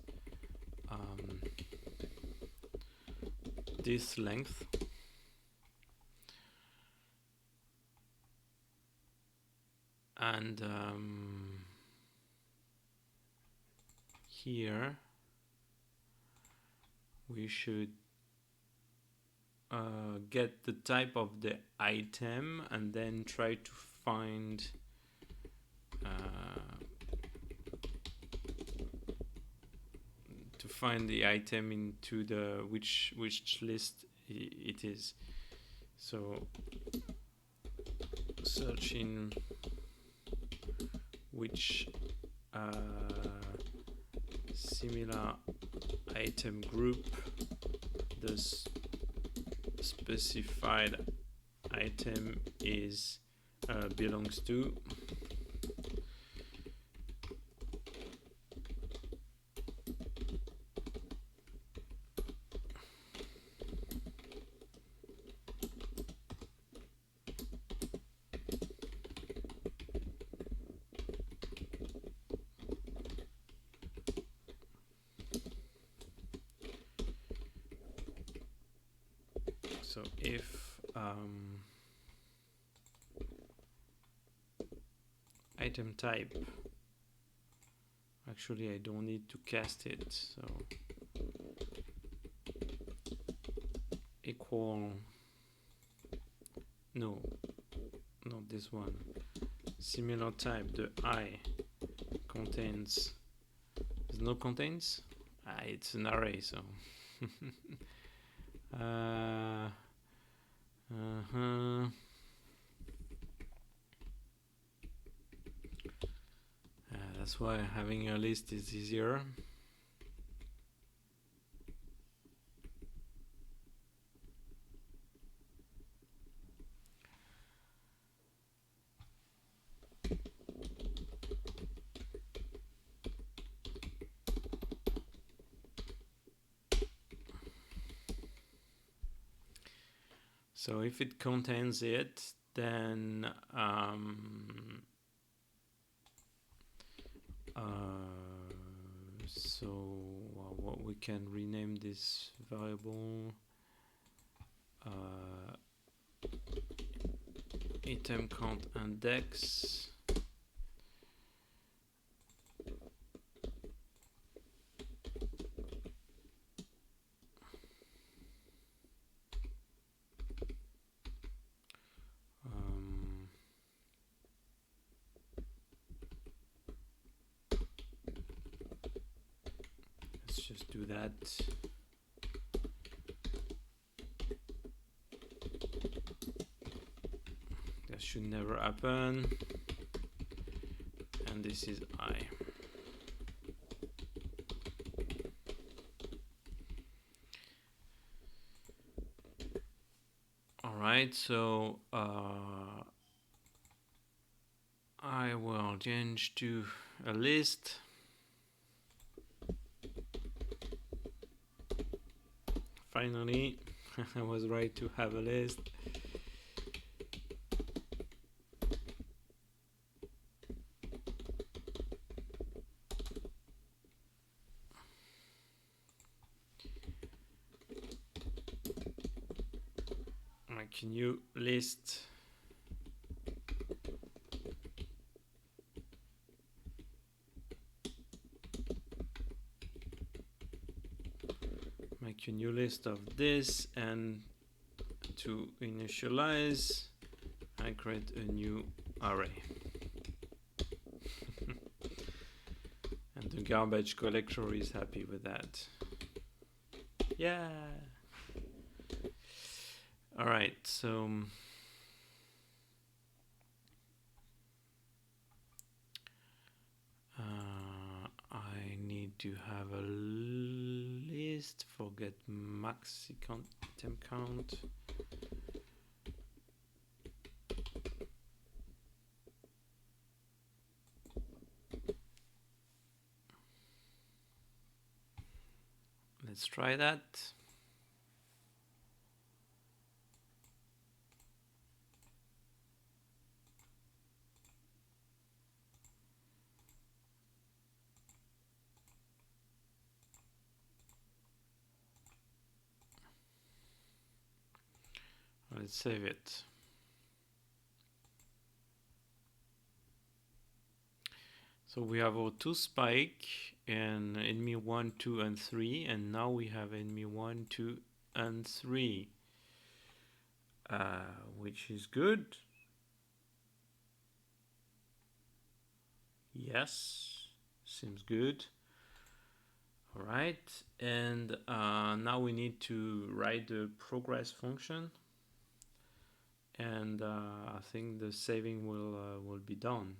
this length. And here we should get the type of the item and then try to find the item into the which list it is. So search in which similar item group the specified item is belongs to. So if item type, actually I don't need to cast it, so equal, no, not this one, similar type, the I contains, there's no contains, it's an array, so that's why having a list is easier. So if it contains it, then what we can rename this variable item count index. Let's just do that. That should never happen. And this is I. Alright, so I will change to a list. Finally, I was right to have a list. Like new list. Make a new list of this, and to initialize, I create a new array. And the garbage collector is happy with that. Yeah. All right, so I need to have a list for get max item count. Let's try that. Let's save it. So we have our 2 spike and enemy 1, 2, and 3, and now we have enemy 1, 2, and 3, which is good. Yes, seems good. All right, and now we need to write the progress function, and I think the saving will be done.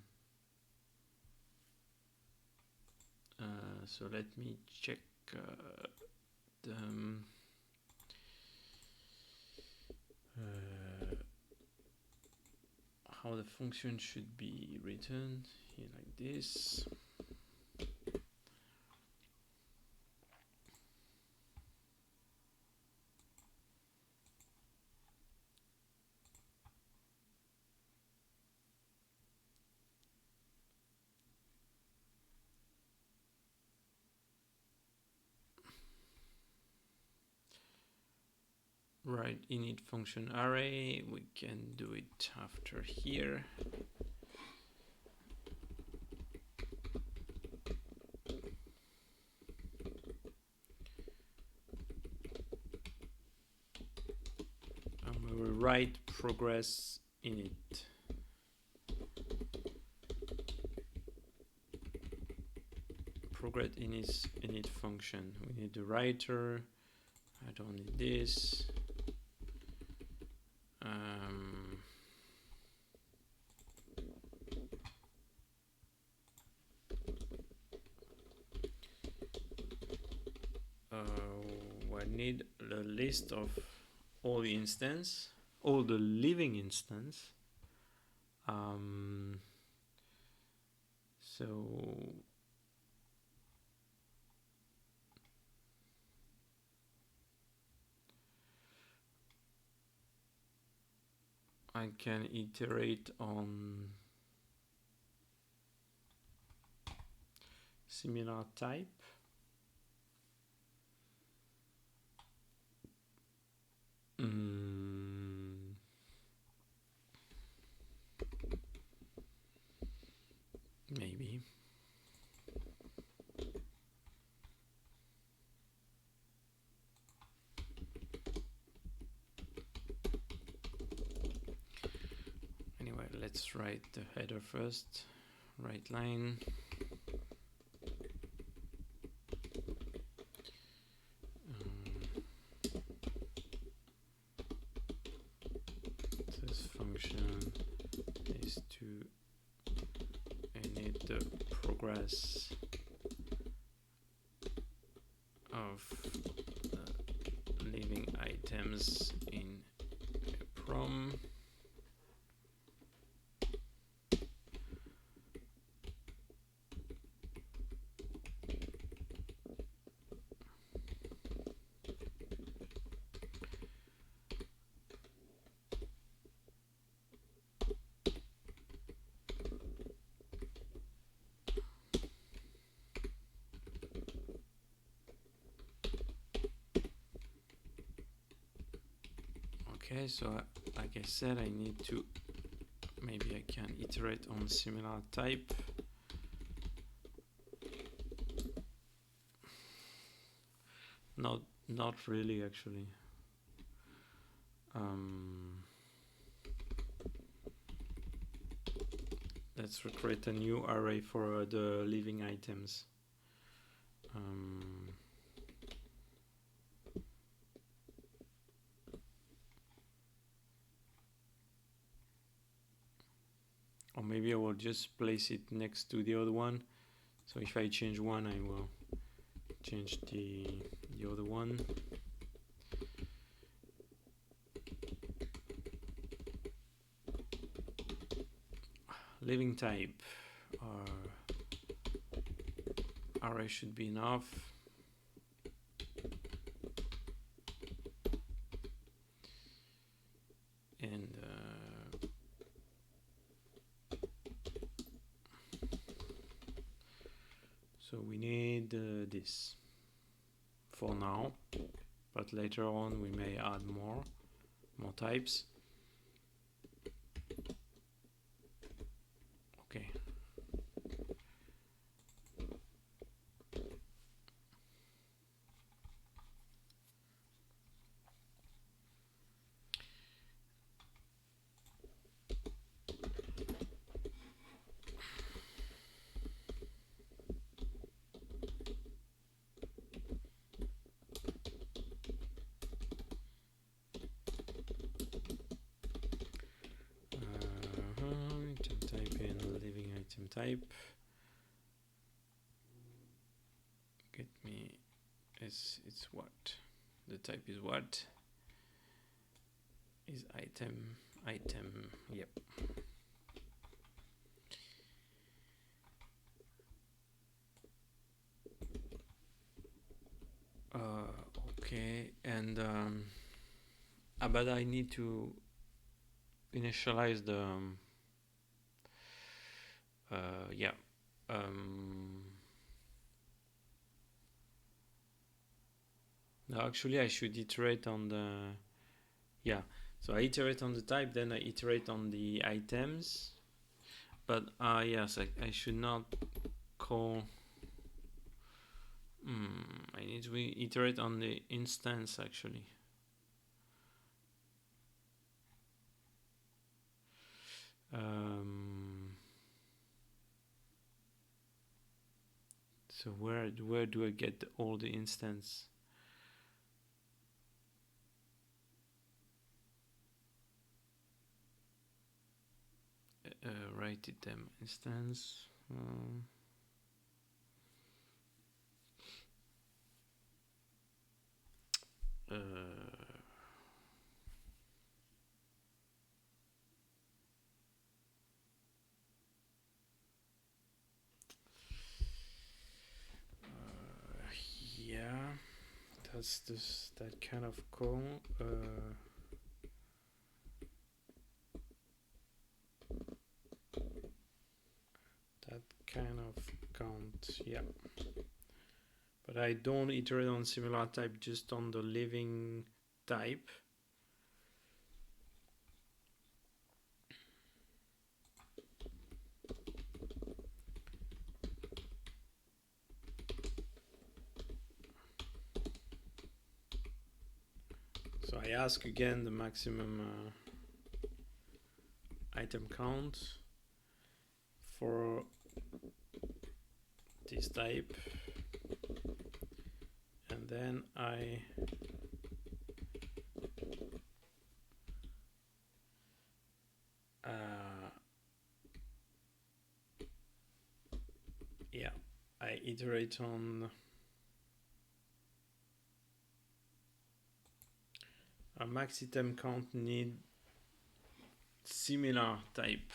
So let me check how the function should be written here, like this. Right, init function array, we can do it after here. And we will write progress init. Progress init function. We need the writer. I don't need this. I need the list of all the instance, all the living instance. So I can iterate on similar type. Maybe. Anyway, let's write the header first. Right line. This function is to init the progress of living items in EEPROM. Okay, so like I said, I need to, maybe I can iterate on similar type. Not really, actually. Let's create a new array for the living items. Or maybe I will just place it next to the other one. So if I change one, I will change the other one. Living type array should be enough. And so we need this for now, but later on we may add more. more types. Okay. Item type in living item type. Get me. It's what? The type is what? Is item. Yep. Okay, and but I need to initialize the yeah. No, actually I should iterate on the, yeah, so I iterate on the type, then I iterate on the items, but yes, I should not call, I need to iterate on the instance actually. So where do I get all the instance? Write item instance. Yeah, that's that kind of call. That kind of count, yeah. But I don't iterate on similar type, just on the living type. So I ask again the maximum item count for this type, and then I yeah, I iterate on a max item count need similar type.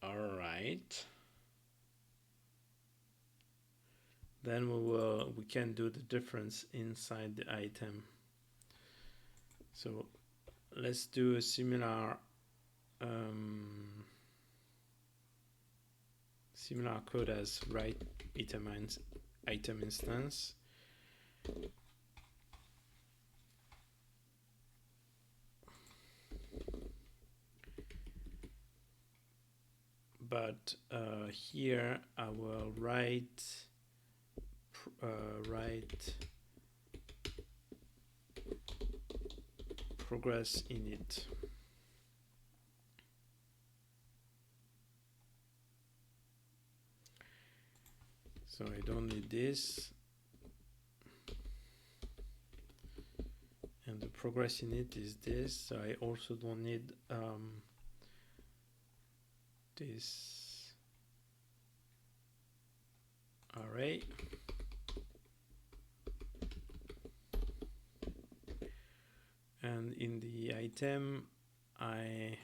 All right. Then we can do the difference inside the item. So let's do a similar similar code as write item instance. But here I will write progress in it. So I don't need this, and the progress in it is this. So I also don't need this array. And in the item, I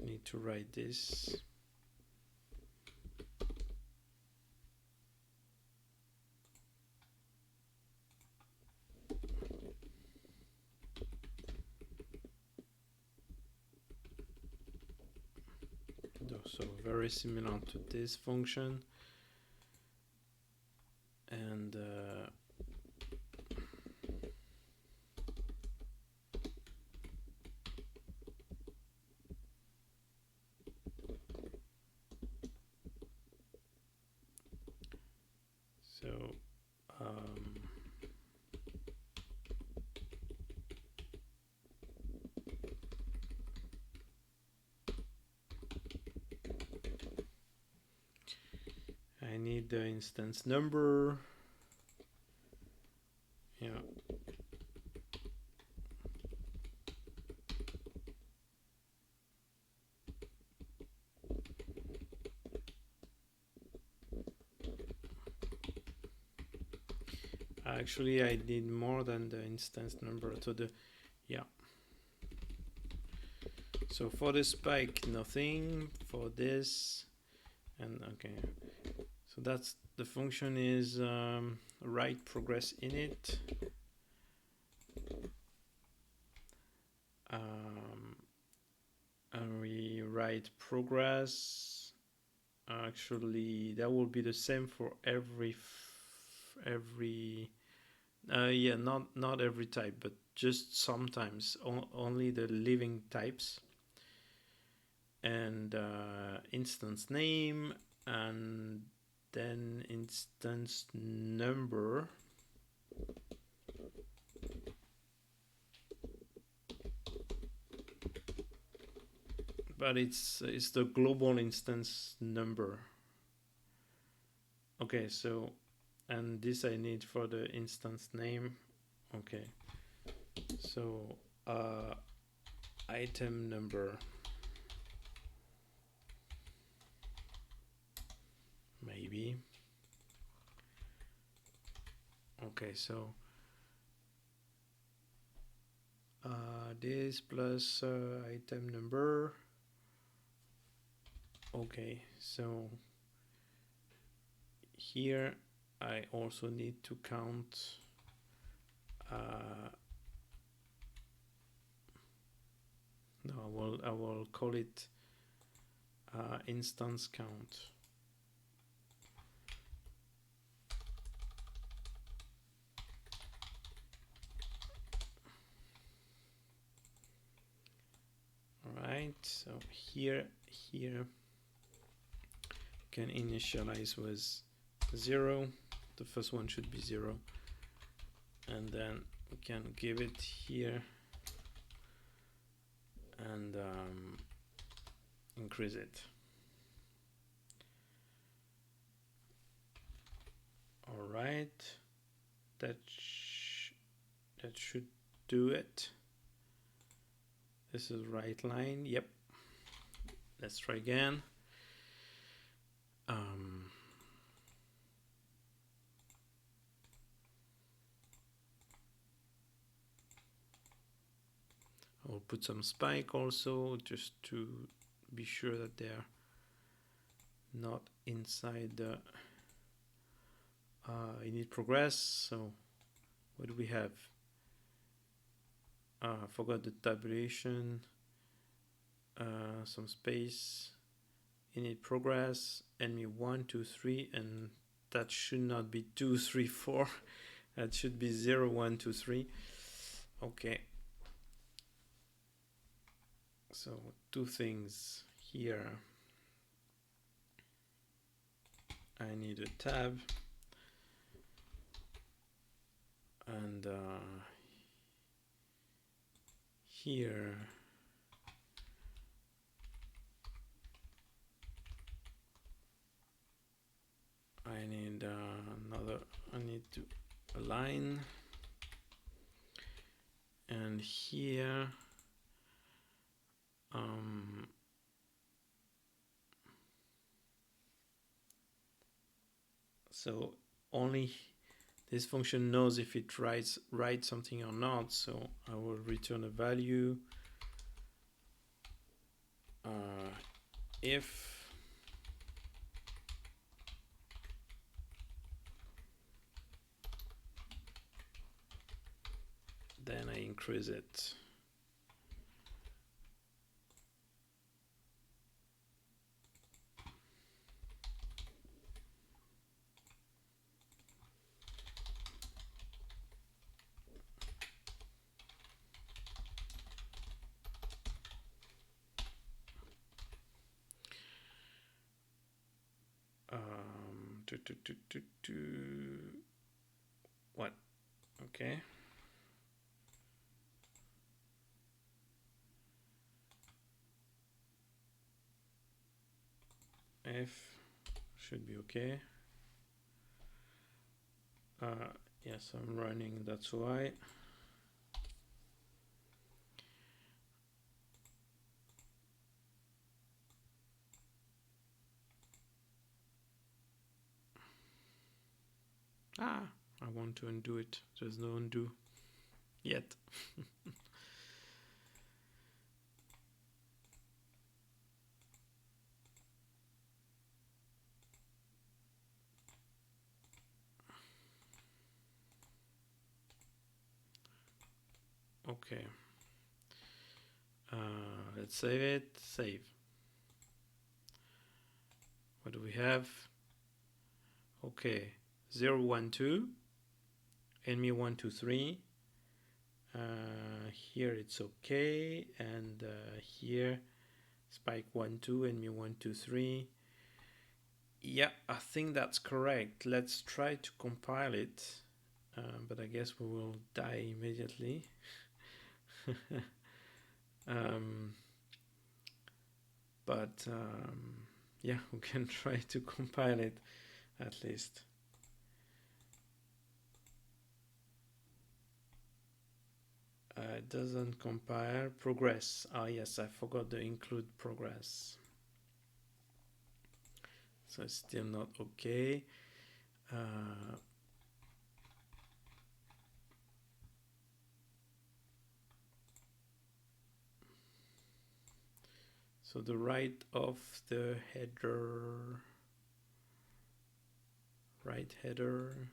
need to write this. So very similar to this function. And so I need the instance number. Yeah. Actually, I need more than the instance number. So yeah. So for the spike, nothing. For this, and okay. So that's the function is write progress init. And we write progress. Actually, that will be the same for every yeah, not every type, but just sometimes only the living types. And instance name, and then instance number. But it's the global instance number. Okay, so, and this I need for the instance name. Okay, so item number, maybe. Okay, so this plus item number. Okay, so here I also need to count no, I will call it instance count. Alright, so here can initialize with 0. The first one should be 0. And then we can give it here and increase it. Alright, that should do it. This is right line. Yep. Let's try again. I'll put some spike also, just to be sure that they're not inside the init progress. So what do we have? I forgot the tabulation. Some space, init progress, enemy 1, 2, 3, and that should not be 2, 3, 4. That should be 0, 1, 2, 3. Okay. So two things here. I need a tab, and here I need I need to align, and here so only this function knows if it writes something or not, so I will return a value if then I increase it. What? Okay. F should be okay. Yes, I'm running, that's why. I want to undo it. There's no undo yet. Okay. Let's save it. Save. What do we have? Okay. 0, 1, 2. Enemy 1, 2, 3. Here it's okay. And here spike 1, 2. Enemy 1, 2, 3. Yeah, I think that's correct. Let's try to compile it. But I guess we will die immediately. Yeah, we can try to compile it at least. It doesn't compile. Progress. Yes, I forgot to include progress. So it's still not okay. So the right of the header, right header.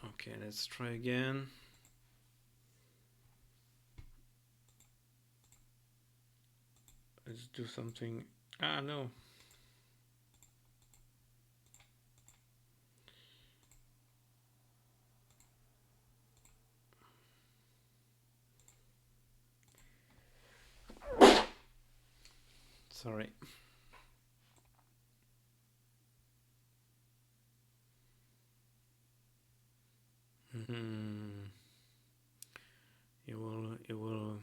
Okay, let's try again. Let's do something. No. Sorry. It will.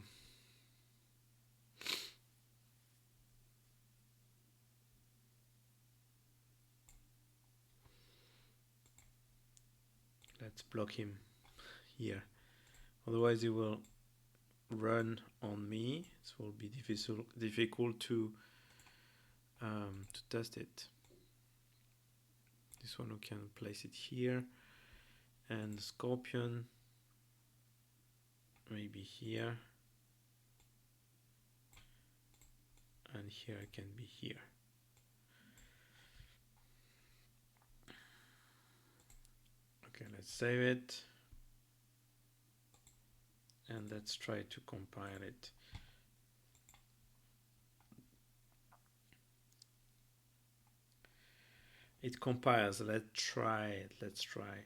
Let's block him here. Otherwise, he will run on me. It will be difficult to test it. This one we can place it here, and Scorpion maybe here, and here can be here. Okay, let's save it, and let's try to compile it. It compiles. Let's try it. Let's try.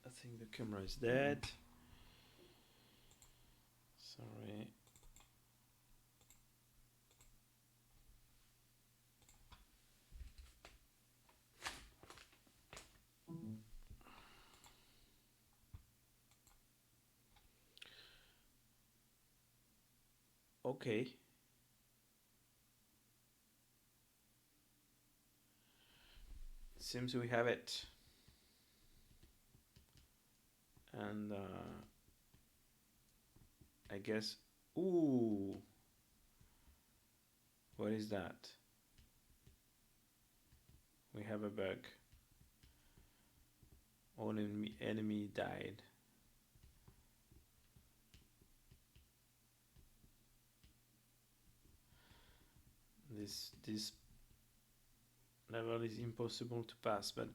I think the camera is dead. Sorry. Okay. Seems we have it. And I guess, ooh, what is that? We have a bug. All enemy died. This level is impossible to pass, but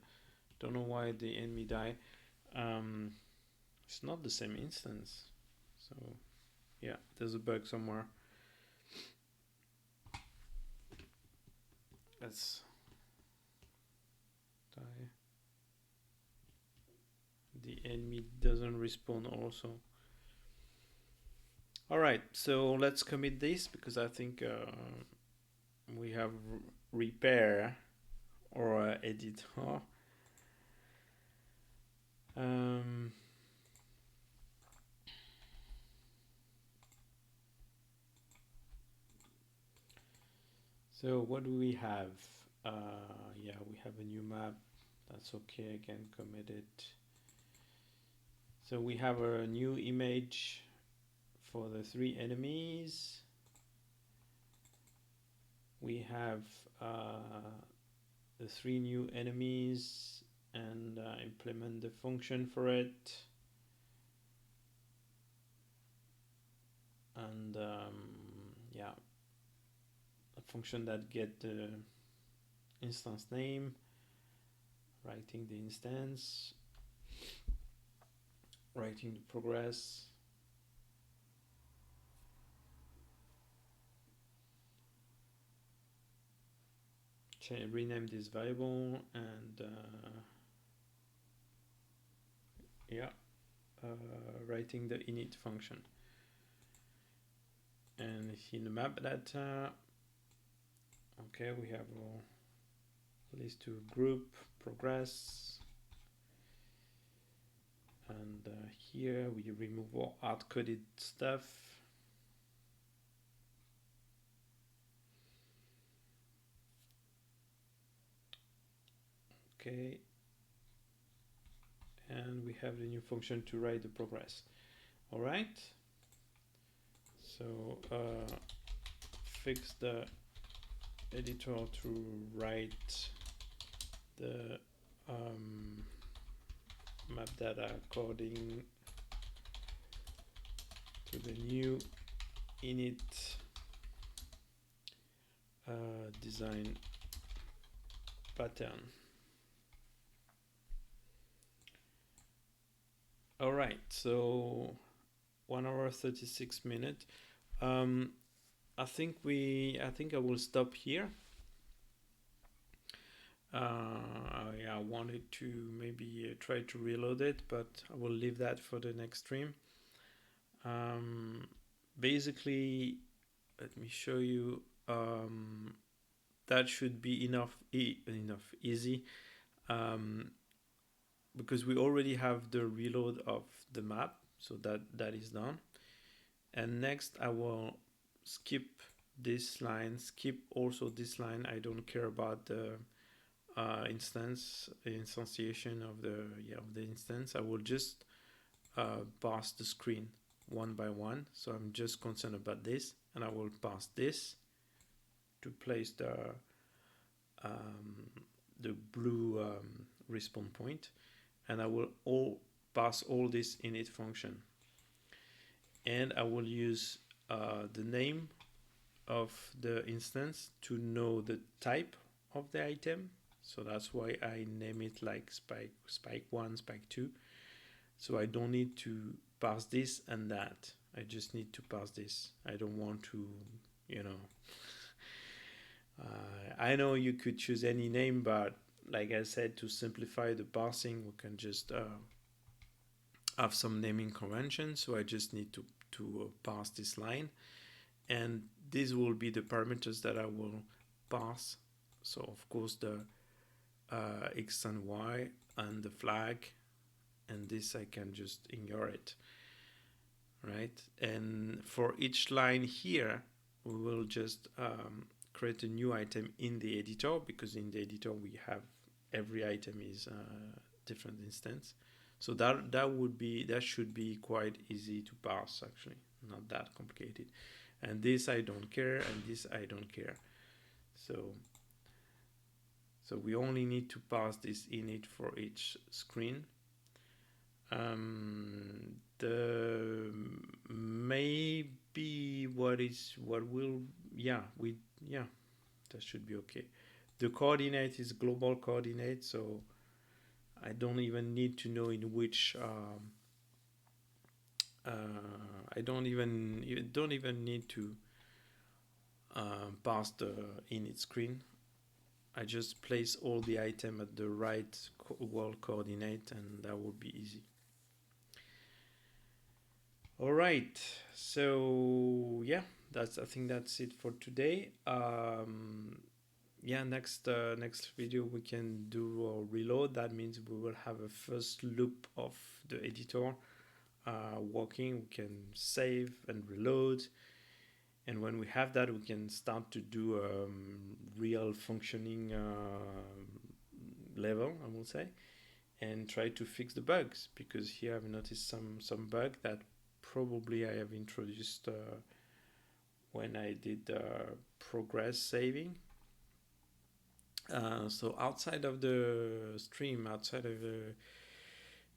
don't know why the enemy died. It's not the same instance, so Yeah, there's a bug somewhere. Let's die. The enemy doesn't respawn also. All right, so let's commit this because I think we have repair or editor. Um, so what do we have? Yeah, we have a new map. That's okay. I can commit it. So we have a new image for the 3 enemies. We have the 3 new enemies and implement the function for it. And yeah, a function that get the instance name, writing the instance, writing the progress, rename this variable, and yeah, writing the init function. And in the map data, okay, we have list to group progress, and here we remove all hard-coded stuff. Okay, and we have the new function to write the progress. All right, so fix the editor to write the map data according to the new init design pattern. All right, so 1 hour 36 minutes. I think I will stop here. Yeah, I wanted to maybe try to reload it, but I will leave that for the next stream. Basically, let me show you. That should be enough easy, because we already have the reload of the map, so that is done. And next I will skip this line, skip also this line. I don't care about the instantiation of the instance. I will just pass the screen one by one. So I'm just concerned about this, and I will pass this to place the blue respawn point, and I will pass all this init function, and I will use the name of the instance to know the type of the item. So that's why I name it like spike 1, spike 2. So I don't need to pass this and that. I just need to pass this. I don't want to, I know you could choose any name, but like I said, to simplify the parsing, we can just have some naming convention. So I just need to pass this line, and these will be the parameters that I will pass. So of course the X and Y and the flag, and this I can just ignore it, right? And for each line here, we will just create a new item in the editor, because in the editor we have every item is different instance. So that should be quite easy to parse, actually, not that complicated. And this I don't care, and this I don't care. So we only need to pass this init for each screen. The maybe that should be okay. The coordinate is global coordinate, so I don't even need to know in which I don't even you don't even need to pass the init screen. I just place all the item at the right world coordinate, and that will be easy. All right, so yeah, I think that's it for today. Yeah, next video we can do a reload. That means we will have a first loop of the editor working. We can save and reload, and when we have that, we can start to do real functioning level, I will say, and try to fix the bugs, because here I've noticed some bug that probably I have introduced when I did progress saving. So outside of the stream, outside of the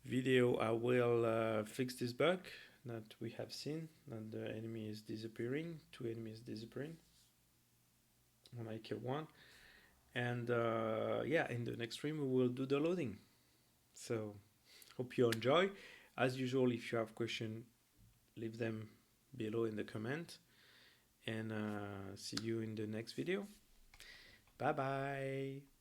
video, I will fix this bug that we have seen, that the enemy is disappearing, 2 enemies disappearing when I kill one. And yeah, in the next stream we will do the loading. So hope you enjoy. As usual, if you have questions, leave them below in the comment, and see you in the next video. Bye bye.